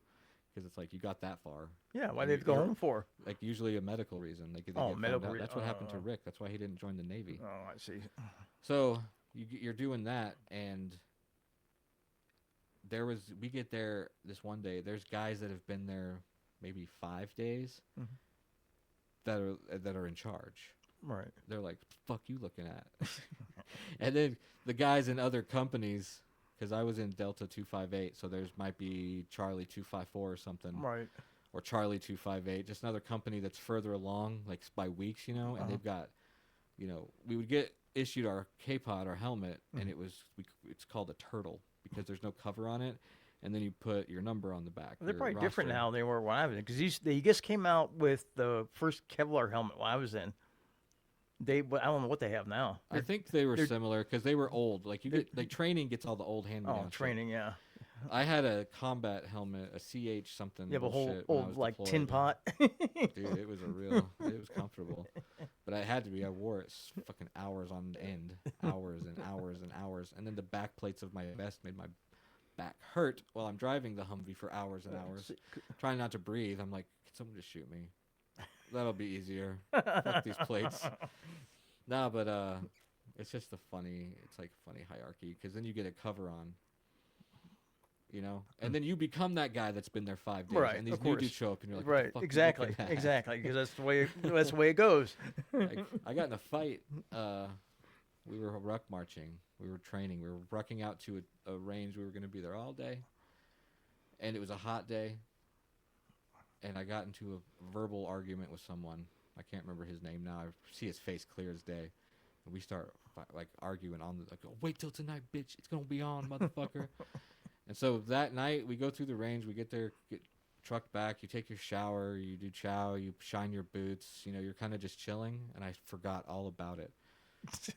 because it's like you got that far. yeah, why And did they go you're- home for? Like usually a medical reason. Like they Oh, get found medical out. rea- That's what happened to oh. Rick. That's why he didn't join the Navy. Oh, I see. So you're doing that, and we get there this one day. There's guys that have been there maybe 5 days Mhm. that are in charge. Right. They're like, "Fuck you looking at?" And then the guys in other companies, because I was in Delta 258, so there's might be Charlie 254 or something, Right. or Charlie 258, just another company that's further along, like by weeks, you know, and Uh-huh. they've got, you know, we would get issued our K-Pod, our helmet, and it's called a turtle because there's no cover on it, and then you put your number on the back. They're your probably different roster. now than they were when I was in, because they just came out with the first Kevlar helmet when I was in. I don't know what they have now. I think they were they're- similar because they were old. Like training gets all the old hand-me-down Oh, shit. training, yeah. I had a combat helmet, a CH something. You have a whole bullshit when I old was like deployed. tin pot. Dude, it was it was comfortable. But I had to be. I wore it fucking hours on end. Hours and hours and hours. And then the back plates of my vest made my back hurt while I'm driving the Humvee for hours and hours. Trying not to breathe. I'm like, can someone just shoot me? That'll be easier. Fuck these plates. Nah, but it's just it's like a funny hierarchy because then you get a cover on, you know, and then you become that guy that's been there 5 days, Right, and these of new course. dudes show up, and you're like, Right, what the fuck exactly, you looking at? exactly, because that's the way it goes. Like, I got in a fight. We were ruck marching. We were training. We were rucking out to a range. We were going to be there all day, and it was a hot day. And I got into a verbal argument with someone. I can't remember his name now. I see his face clear as day. And we start like arguing on the like, oh, wait till tonight, bitch. It's gonna be on, motherfucker. And so that night we go through the range. We get there, get trucked back. You take your shower. You do chow. You shine your boots. You know, you're kind of just chilling. And I forgot all about it.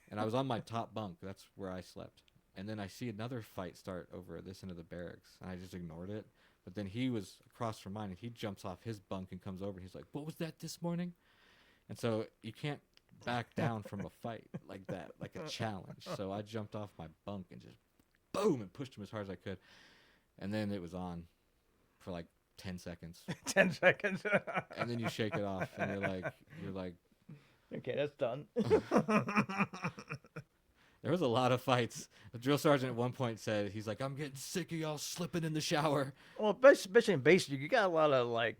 And I was on my top bunk. That's where I slept. And then I see another fight start over at this end of the barracks. And I just ignored it. But then he was across from mine, and he jumps off his bunk and comes over, and he's like, what was that this morning? And so you can't back down from a fight like that, like a challenge. So I jumped off my bunk and just boom, and pushed him as hard as I could. And then it was on for like 10 seconds. 10 seconds. And then you shake it off, and you're like, okay, that's done. There was a lot of fights. The drill sergeant at one point said, he's like, I'm getting sick of y'all slipping in the shower. Well, especially in basic, you got a lot of like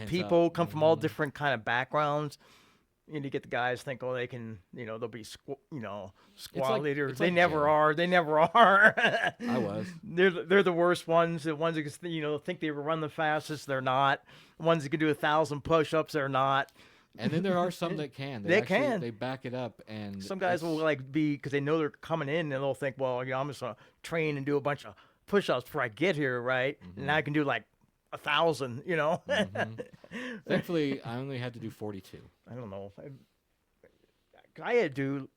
people come from all different kind of backgrounds. And you get the guys think, oh, they can, they'll be, squad leaders. They never are. They never are. I was. They're the worst ones. The ones that think they run the fastest. They're not. The ones that can do 1,000 push-ups. They're not. And then there are some that can. They back it up, and some guys will be because they know they're coming in, and they'll think, well, I'm just gonna train and do a bunch of push-ups before I get here, right? Mm-hmm. And I can do like 1,000, Mm-hmm. Thankfully, I only had to do 42. I don't know. I had to do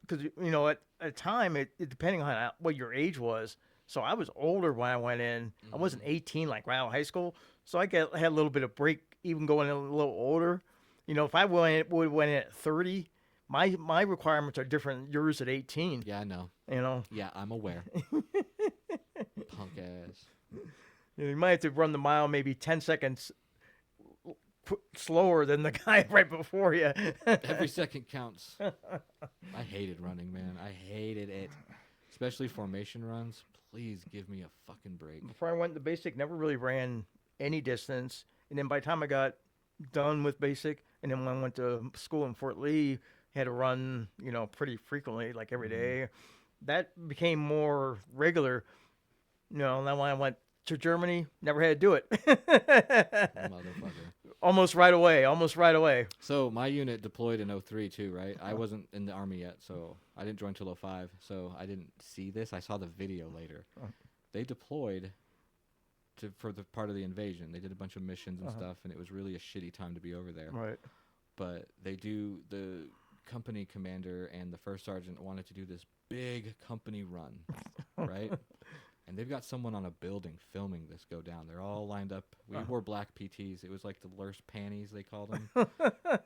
because at a time it depending on what your age was. So I was older when I went in. Mm-hmm. I wasn't 18 like right out of high school, so I had a little bit of break even going in a little older. If I would have went in at 30, my requirements are different than yours at 18. Yeah, I know. Yeah, I'm aware. Punk ass. You might have to run the mile maybe 10 seconds slower than the guy right before you. Every second counts. I hated running, man. I hated it. Especially formation runs. Please give me a fucking break. Before I went to basic, never really ran any distance. And then by the time I got done with basic, and then when I went to school in Fort Lee, had to run, pretty frequently, like every day. That became more regular. Then when I went to Germany, never had to do it. Motherfucker. Almost right away. So my unit deployed in 03 too, right? I wasn't in the Army yet, so I didn't join till 05, so I didn't see this. I saw the video later. They deployed for the part of the invasion. They did a bunch of missions and stuff, and it was really a shitty time to be over there. Right. But the company commander and the first sergeant wanted to do this big company run, right? And they've got someone on a building filming this go down. They're all lined up. We wore black PTs. It was like the Lurse panties, they called them.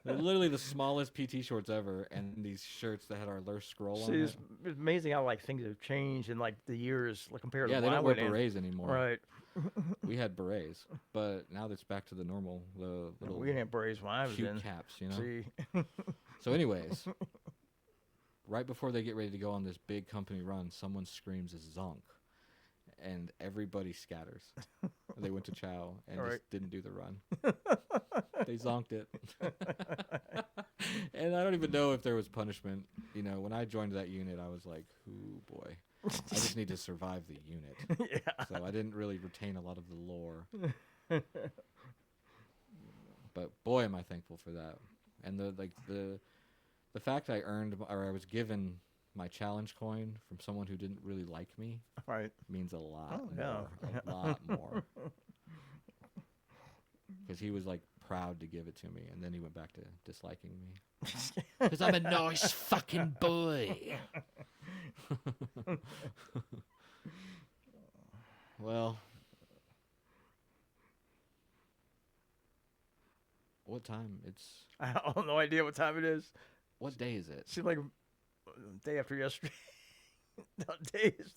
They're literally the smallest PT shorts ever, and these shirts that had our Lurse scroll on it. It's amazing how things have changed in the years compared to when I they don't went wear in. berets anymore. Right. We had berets, but now that's back to the normal, the little we didn't have berets when I was cute in. caps, See. So anyways, right before they get ready to go on this big company run, someone screams zonk, and everybody scatters. They went to chow and just didn't do the run. They zonked it. And I don't even know if there was punishment. When I joined that unit, I was like, ooh, boy. I just need to survive the unit. Yeah. So I didn't really retain a lot of the lore. But boy, am I thankful for that. And the fact I earned, or I was given my challenge coin from someone who didn't really like me, means a lot more. A lot more. Because he was proud to give it to me, and then he went back to disliking me. Because I'm a nice fucking boy. Well, what time? I have no idea what time it is. What day is it? Seems like day after yesterday. No, day is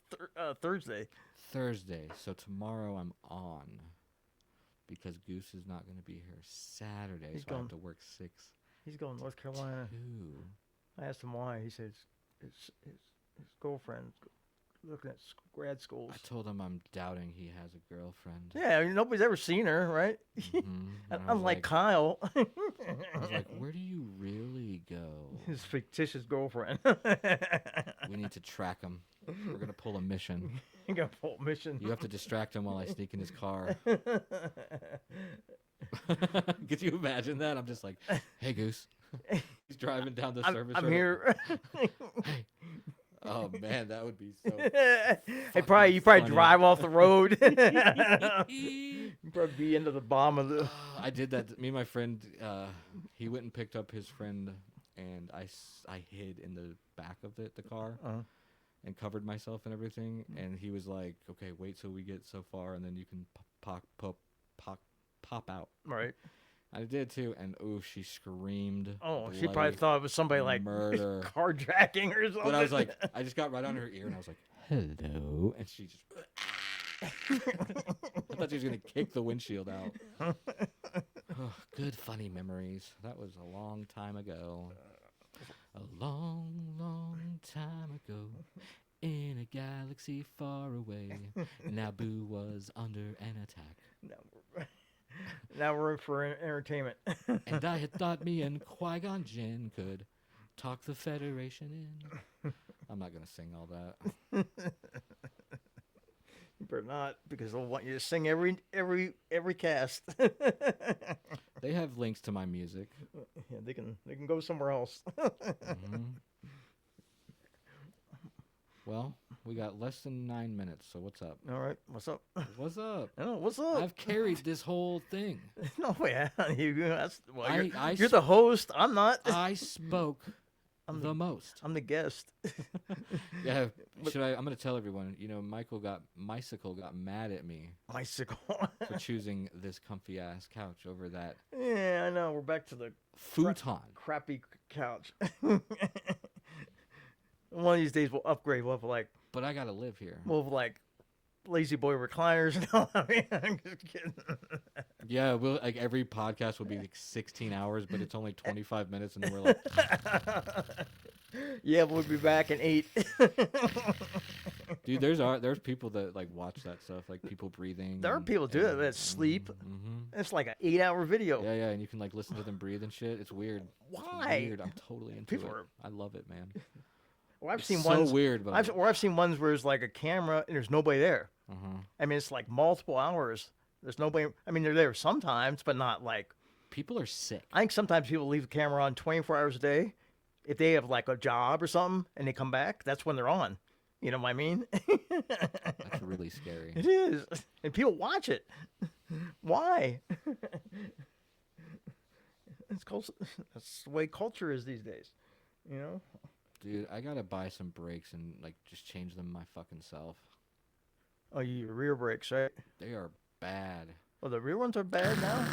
Thursday. Thursday. So tomorrow I'm on. because Goose is not going to be here Saturday, He's so I have going- to work 6 He's going to North Carolina. to 2. I asked him why. He says his girlfriend's looking at grad schools. I told him I'm doubting he has a girlfriend. Yeah, I mean, nobody's ever seen her, right? Mhm. And I was Unlike like, Kyle, I was like, where do you really go? his fictitious girlfriend. We need to track him. We're going to pull a mission. You got full mission. You have to distract him while I sneak in his car. Could you imagine that? I'm just like, hey, Goose. He's driving down the service I'm road. here. Hey. Oh, man, that would be so You probably funny. drive off the road. You probably be into the bottom of the. I did that. Me and my friend, he went and picked up his friend, and I hid in the back of the car and covered myself and everything. And he was like, okay, wait till we get so far, and then you can pop out. Right. I did too, and ooh, she screamed. Oh, she probably bloody thought it was somebody like murder. carjacking or something. But I was like, I just got right on her ear, and I was like, hello, and she just. I thought she was gonna kick the windshield out. Oh, good funny memories. That was a long time ago. A long, long time ago. In a galaxy far away, Naboo was under an attack. Now we're in for entertainment. And I had thought me and Qui-Gon Jinn could talk the Federation in. I'm not going to sing all that. You better not, because they'll want you to sing every cast. They have links to my music. Yeah, they can go somewhere else. Mhm. Well, we got less than 9 minutes, so what's up? All right, what's up? What's up? Oh, what's up? I've carried this whole thing. No way, you're I you're the host. I'm not. I spoke the most. I'm the guest. Yeah, I'm going to tell everyone, Micycle got mad at me Micycle. for choosing this comfy ass couch over that Yeah, I know. We're back to the futon. crappy couch. One of these days we'll upgrade. But I got to live here. We'll have like lazy boy recliners. No, I mean, I'm just kidding. Yeah, we'll every podcast will be like 16 hours, but it's only 25 minutes, and then we're like, Yeah, we'll be back in 8. dude, there's people that like watch that stuff, like people breathing. There are people do it that sleep. Mm-hmm. It's like an 8-hour video. Yeah, and you can like listen to them breathe and shit. It's weird. Why? It's weird. I'm totally into People it. I love it, man. Well, I've It's seen so ones. weird, but I've seen ones where it's like a camera and there's nobody there. uh-huh. I mean, it's like multiple hours. There's nobody. I mean, they're there sometimes, but not like. People are sick. I think sometimes people leave the camera on 24 hours a day. If they have like a job or something and they come back, that's when they're on. You know what I mean? That's really scary. It is. And people watch it. Why? That's the way culture is these days. You know? Dude, I gotta buy some brakes and like just change them my fucking self. Oh, your rear brakes, right? They are bad. Oh, the rear ones are bad now?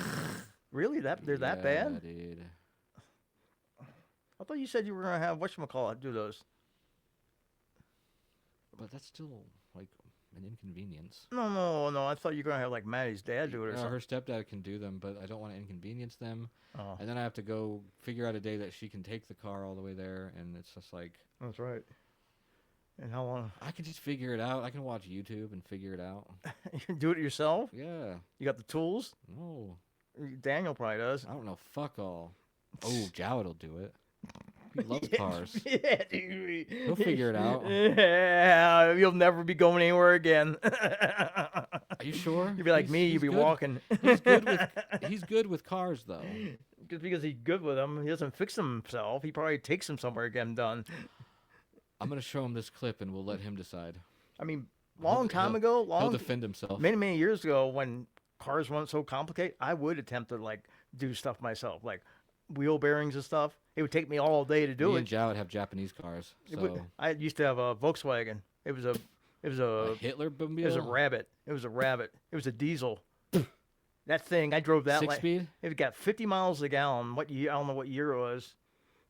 Really? They're that bad? Dude. I thought you said you were going to have whatchamacallit do those. But that's still like an inconvenience. No. I thought you were going to have like Maddie's dad do it or No, something. her stepdad can do them, but I don't want to inconvenience them. Oh, And then I have to go figure out a day that she can take the car all the way there, and it's just like that's right. And how long? I can just figure it out. I can watch YouTube and figure it out. You can do it yourself? Yeah. You got the tools? No, Daniel probably does. I don't know. Fuck all. Oh, Jowett will do it. He loves cars. Yeah, dude. He'll figure it out. Yeah, you'll never be going anywhere again. Are you sure? You'd be like He's- me. he's You'd be good. walking. He's good with cars, though. Just because he's good with them, he doesn't fix them himself. He probably takes them somewhere to get them done. I'm gonna show him this clip, and we'll let him decide. I mean, long time He'll- ago, He'll defend himself. many years ago, when cars weren't so complicated, I would attempt to like do stuff myself, like wheel bearings and stuff. It would take me all day to do Me it. and Jowett have Japanese cars, so I used to have a Volkswagen. It was a a Hitler it was a mobile, rabbit. It was a rabbit. It was a diesel. That thing, I drove that. 6-speed. It got 50 miles a gallon. What year? I don't know what year it was.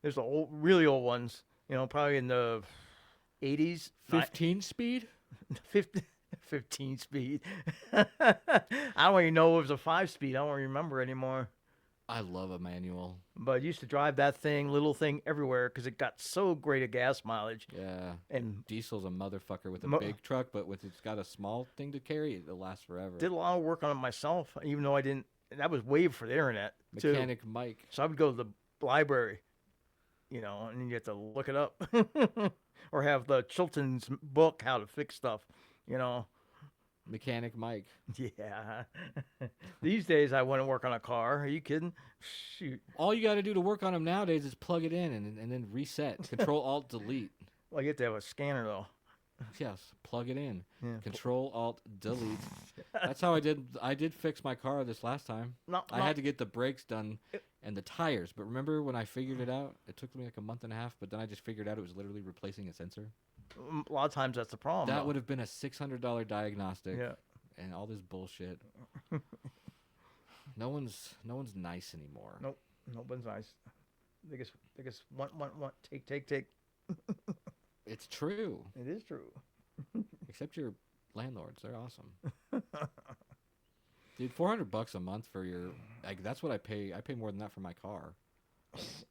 There's the old, really old ones. You know, probably in the 80s. 15 speed. 50, 15 speed. I don't even know if it was a 5 speed. I don't remember anymore. I love a manual. But I used to drive that little thing everywhere because it got so great a gas mileage. Yeah. And Diesel's a motherfucker with a Mo- big truck, but with it's got a small thing to carry, it'll last forever. did a lot of work on it myself, even though I didn't. And that was way for the internet too. Mechanic Mike. So I would go to the library, and you have to look it up, or have the Chilton's book how to fix stuff, Mechanic Mike. Yeah. These days I wouldn't work on a car. Are you kidding? Shoot. All you got to do to work on them nowadays is plug it in and then reset. Control Alt Delete. Well, you have to have a scanner though. Yes, plug it in. Yeah. Control Alt Delete. That's how I did fix my car this last time. I had to get the brakes done and the tires. But remember when I figured it out? It took me like a month and a half, but then I just figured out it was literally replacing a sensor. A lot of times that's the problem. That though. would have been a $600 diagnostic. Yeah. And all this bullshit. No one's nice anymore. Nope. Nobody's nice. They just want, take. It's true. It is true. Except your landlords, they're awesome. Dude, $400 a month for your that's what I pay. I pay more than that for my car.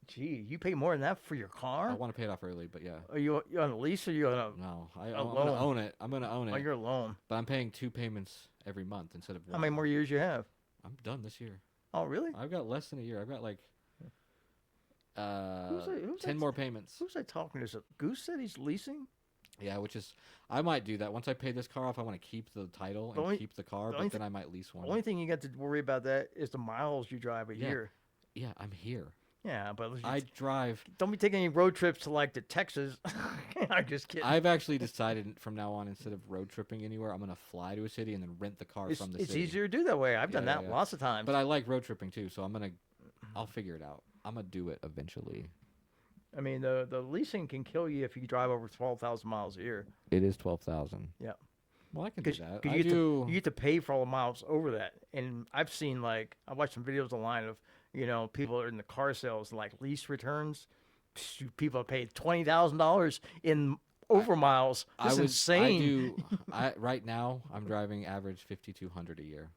Gee, you pay more than that for your car? I want to pay it off early, but yeah. Are you on a lease or you on a? No, I'm loan? gonna own it. I'm gonna own it. Oh, you're alone. But I'm paying 2 payments every month instead of one. How many more years you have? I'm done this year. Oh, really? I've got less than a year. I've got like Who's 10 more payments. Who's that talking to? Is it Goose said he's leasing? Yeah, which is I might do that once I pay this car off. I want to keep the title and keep the car, but then I might lease one. The only thing you got to worry about that is the miles you drive a year. Yeah, I'm here. Yeah, but I drive. Don't be taking any road trips to like to Texas. I'm just kidding. I've actually decided from now on, instead of road tripping anywhere, I'm gonna fly to a city and then rent the car from the city. It's easier to do that way. I've done that yeah. lots of times. But I like road tripping too, so I'll figure it out. I'm gonna do it eventually. I mean, the leasing can kill you if you drive over 12,000 miles a year. It is 12,000. Yeah. Well, I can do that. Because you get to pay for all the miles over that. And I've seen I watched some videos online of people are in the car sales like lease returns. People have paid $20,000 in over miles. That's insane. Right now, I'm driving average 5,200 a year.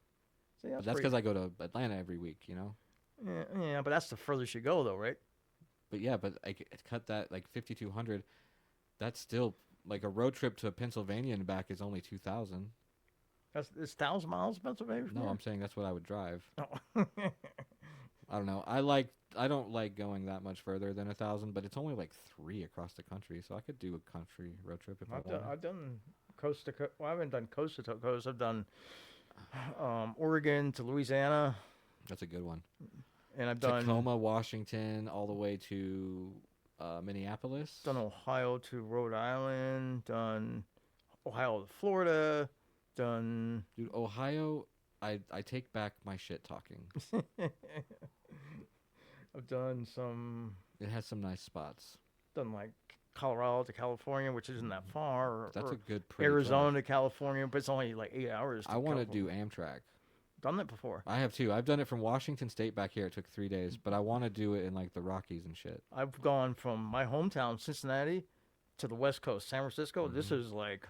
See, But that's because I go to Atlanta every week, Yeah, but that's the furthest you go, though, right? But yeah, but I cut that like 5,200. That's still like a road trip to Pennsylvania and back is only 2,000. It's 1,000 miles, Pennsylvania. No, I'm saying that's what I would drive. Oh. I don't know. I don't like going that much further than 1,000, but it's only like 3 across the country, so I could do a country road trip if I wanted. I've done coast to coast. Well, I haven't done coast to coast. I've done Oregon to Louisiana. That's a good one. And I've done Tacoma, Washington, all the way to Minneapolis. Done Ohio to Rhode Island. Done Ohio to Florida. Done. Dude, Ohio. I take back my shit talking. I've done some. It has some nice spots. Done like Colorado to California, which isn't that far. That's or a good pretty Arizona drive. to California, but it's only like 8 hours. I want to do Amtrak. Done that before. I have too. I've done it from Washington State back here. It took 3 days, but I want to do it in like the Rockies and shit. I've gone from my hometown, Cincinnati, to the West Coast, San Francisco. Mm-hmm. This is like.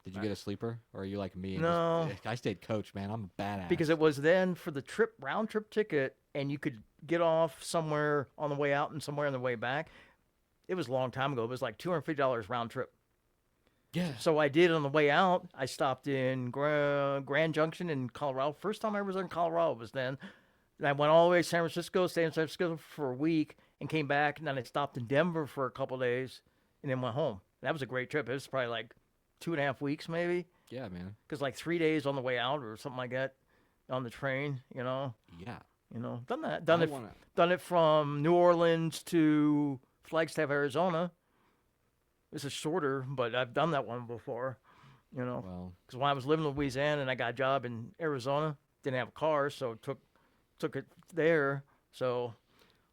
Did you get a sleeper, or are you like me? And No. I stayed coach, man. I'm a badass. Because it was then for the round trip ticket, and you could get off somewhere on the way out and somewhere on the way back. It was a long time ago. It was like $250 round trip. Yeah. So I did on the way out. I stopped in Grand Junction in Colorado. First time I was in Colorado was then. And I went all the way to San Francisco, stayed in San Francisco for a week, and came back. And then I stopped in Denver for a couple of days, and then went home. That was a great trip. It was probably like 2.5 weeks, maybe. Yeah, man. Because like 3 days on the way out or something like that on the train, Yeah. Done that. Done it from New Orleans to Flagstaff, Arizona. This is shorter, but I've done that one before, Well, Because when I was living in Louisiana and I got a job in Arizona, didn't have a car, so took it there. So,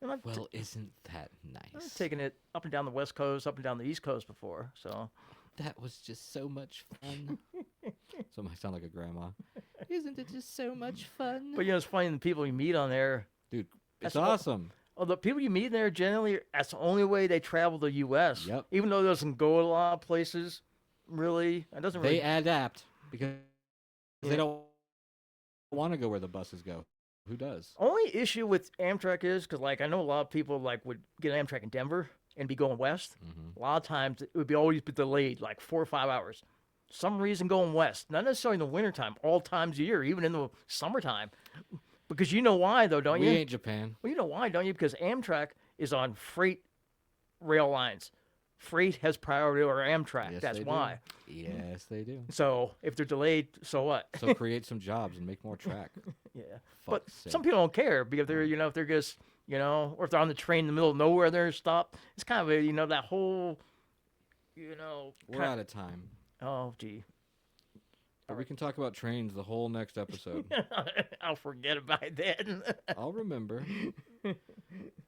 well, isn't that I've nice? taken it up and down the West Coast, up and down the East Coast before. So That was just so much fun. So I might sound like a grandma. Isn't it just so much fun? But it's funny the people you meet on there. Dude, it's That's what- awesome. Oh, the people you meet there generally, that's the only way they travel the U.S. Yep. Even though it doesn't go a lot of places, really, it doesn't really. They adapt. because Yeah. they don't want to go where the buses go. Who does? Only issue with Amtrak is because, like, I know a lot of people like would get an Amtrak in Denver and be going west. Mm-hmm. A lot of times it would be always be delayed like 4 or 5 hours. Some reason going west, not necessarily in the wintertime, all times of year, even in the summertime. Because you know why, though, don't We you? ain't Japan. Well, you know why, don't you? Because Amtrak is on freight rail lines. Freight has priority over Amtrak. Yes, That's they why. do. Yes, they do. So if they're delayed, so what? So create some jobs and make more track. Yeah. But Fuck's sake. some people don't care because they're, if they're just, or if they're on the train in the middle of nowhere, they're stopped. It's kind of a, that whole, We're out of time. oh, gee. But we can talk about trains the whole next episode. I'll forget about that. I'll remember.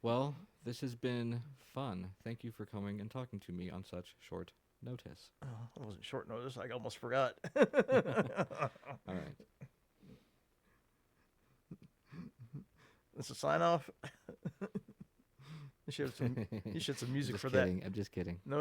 Well, this has been fun. Thank you for coming and talking to me on such short notice. Oh, it wasn't short notice. I almost forgot. All right. This is a sign off. You should have some music Just for kidding. I'm just kidding. that. No,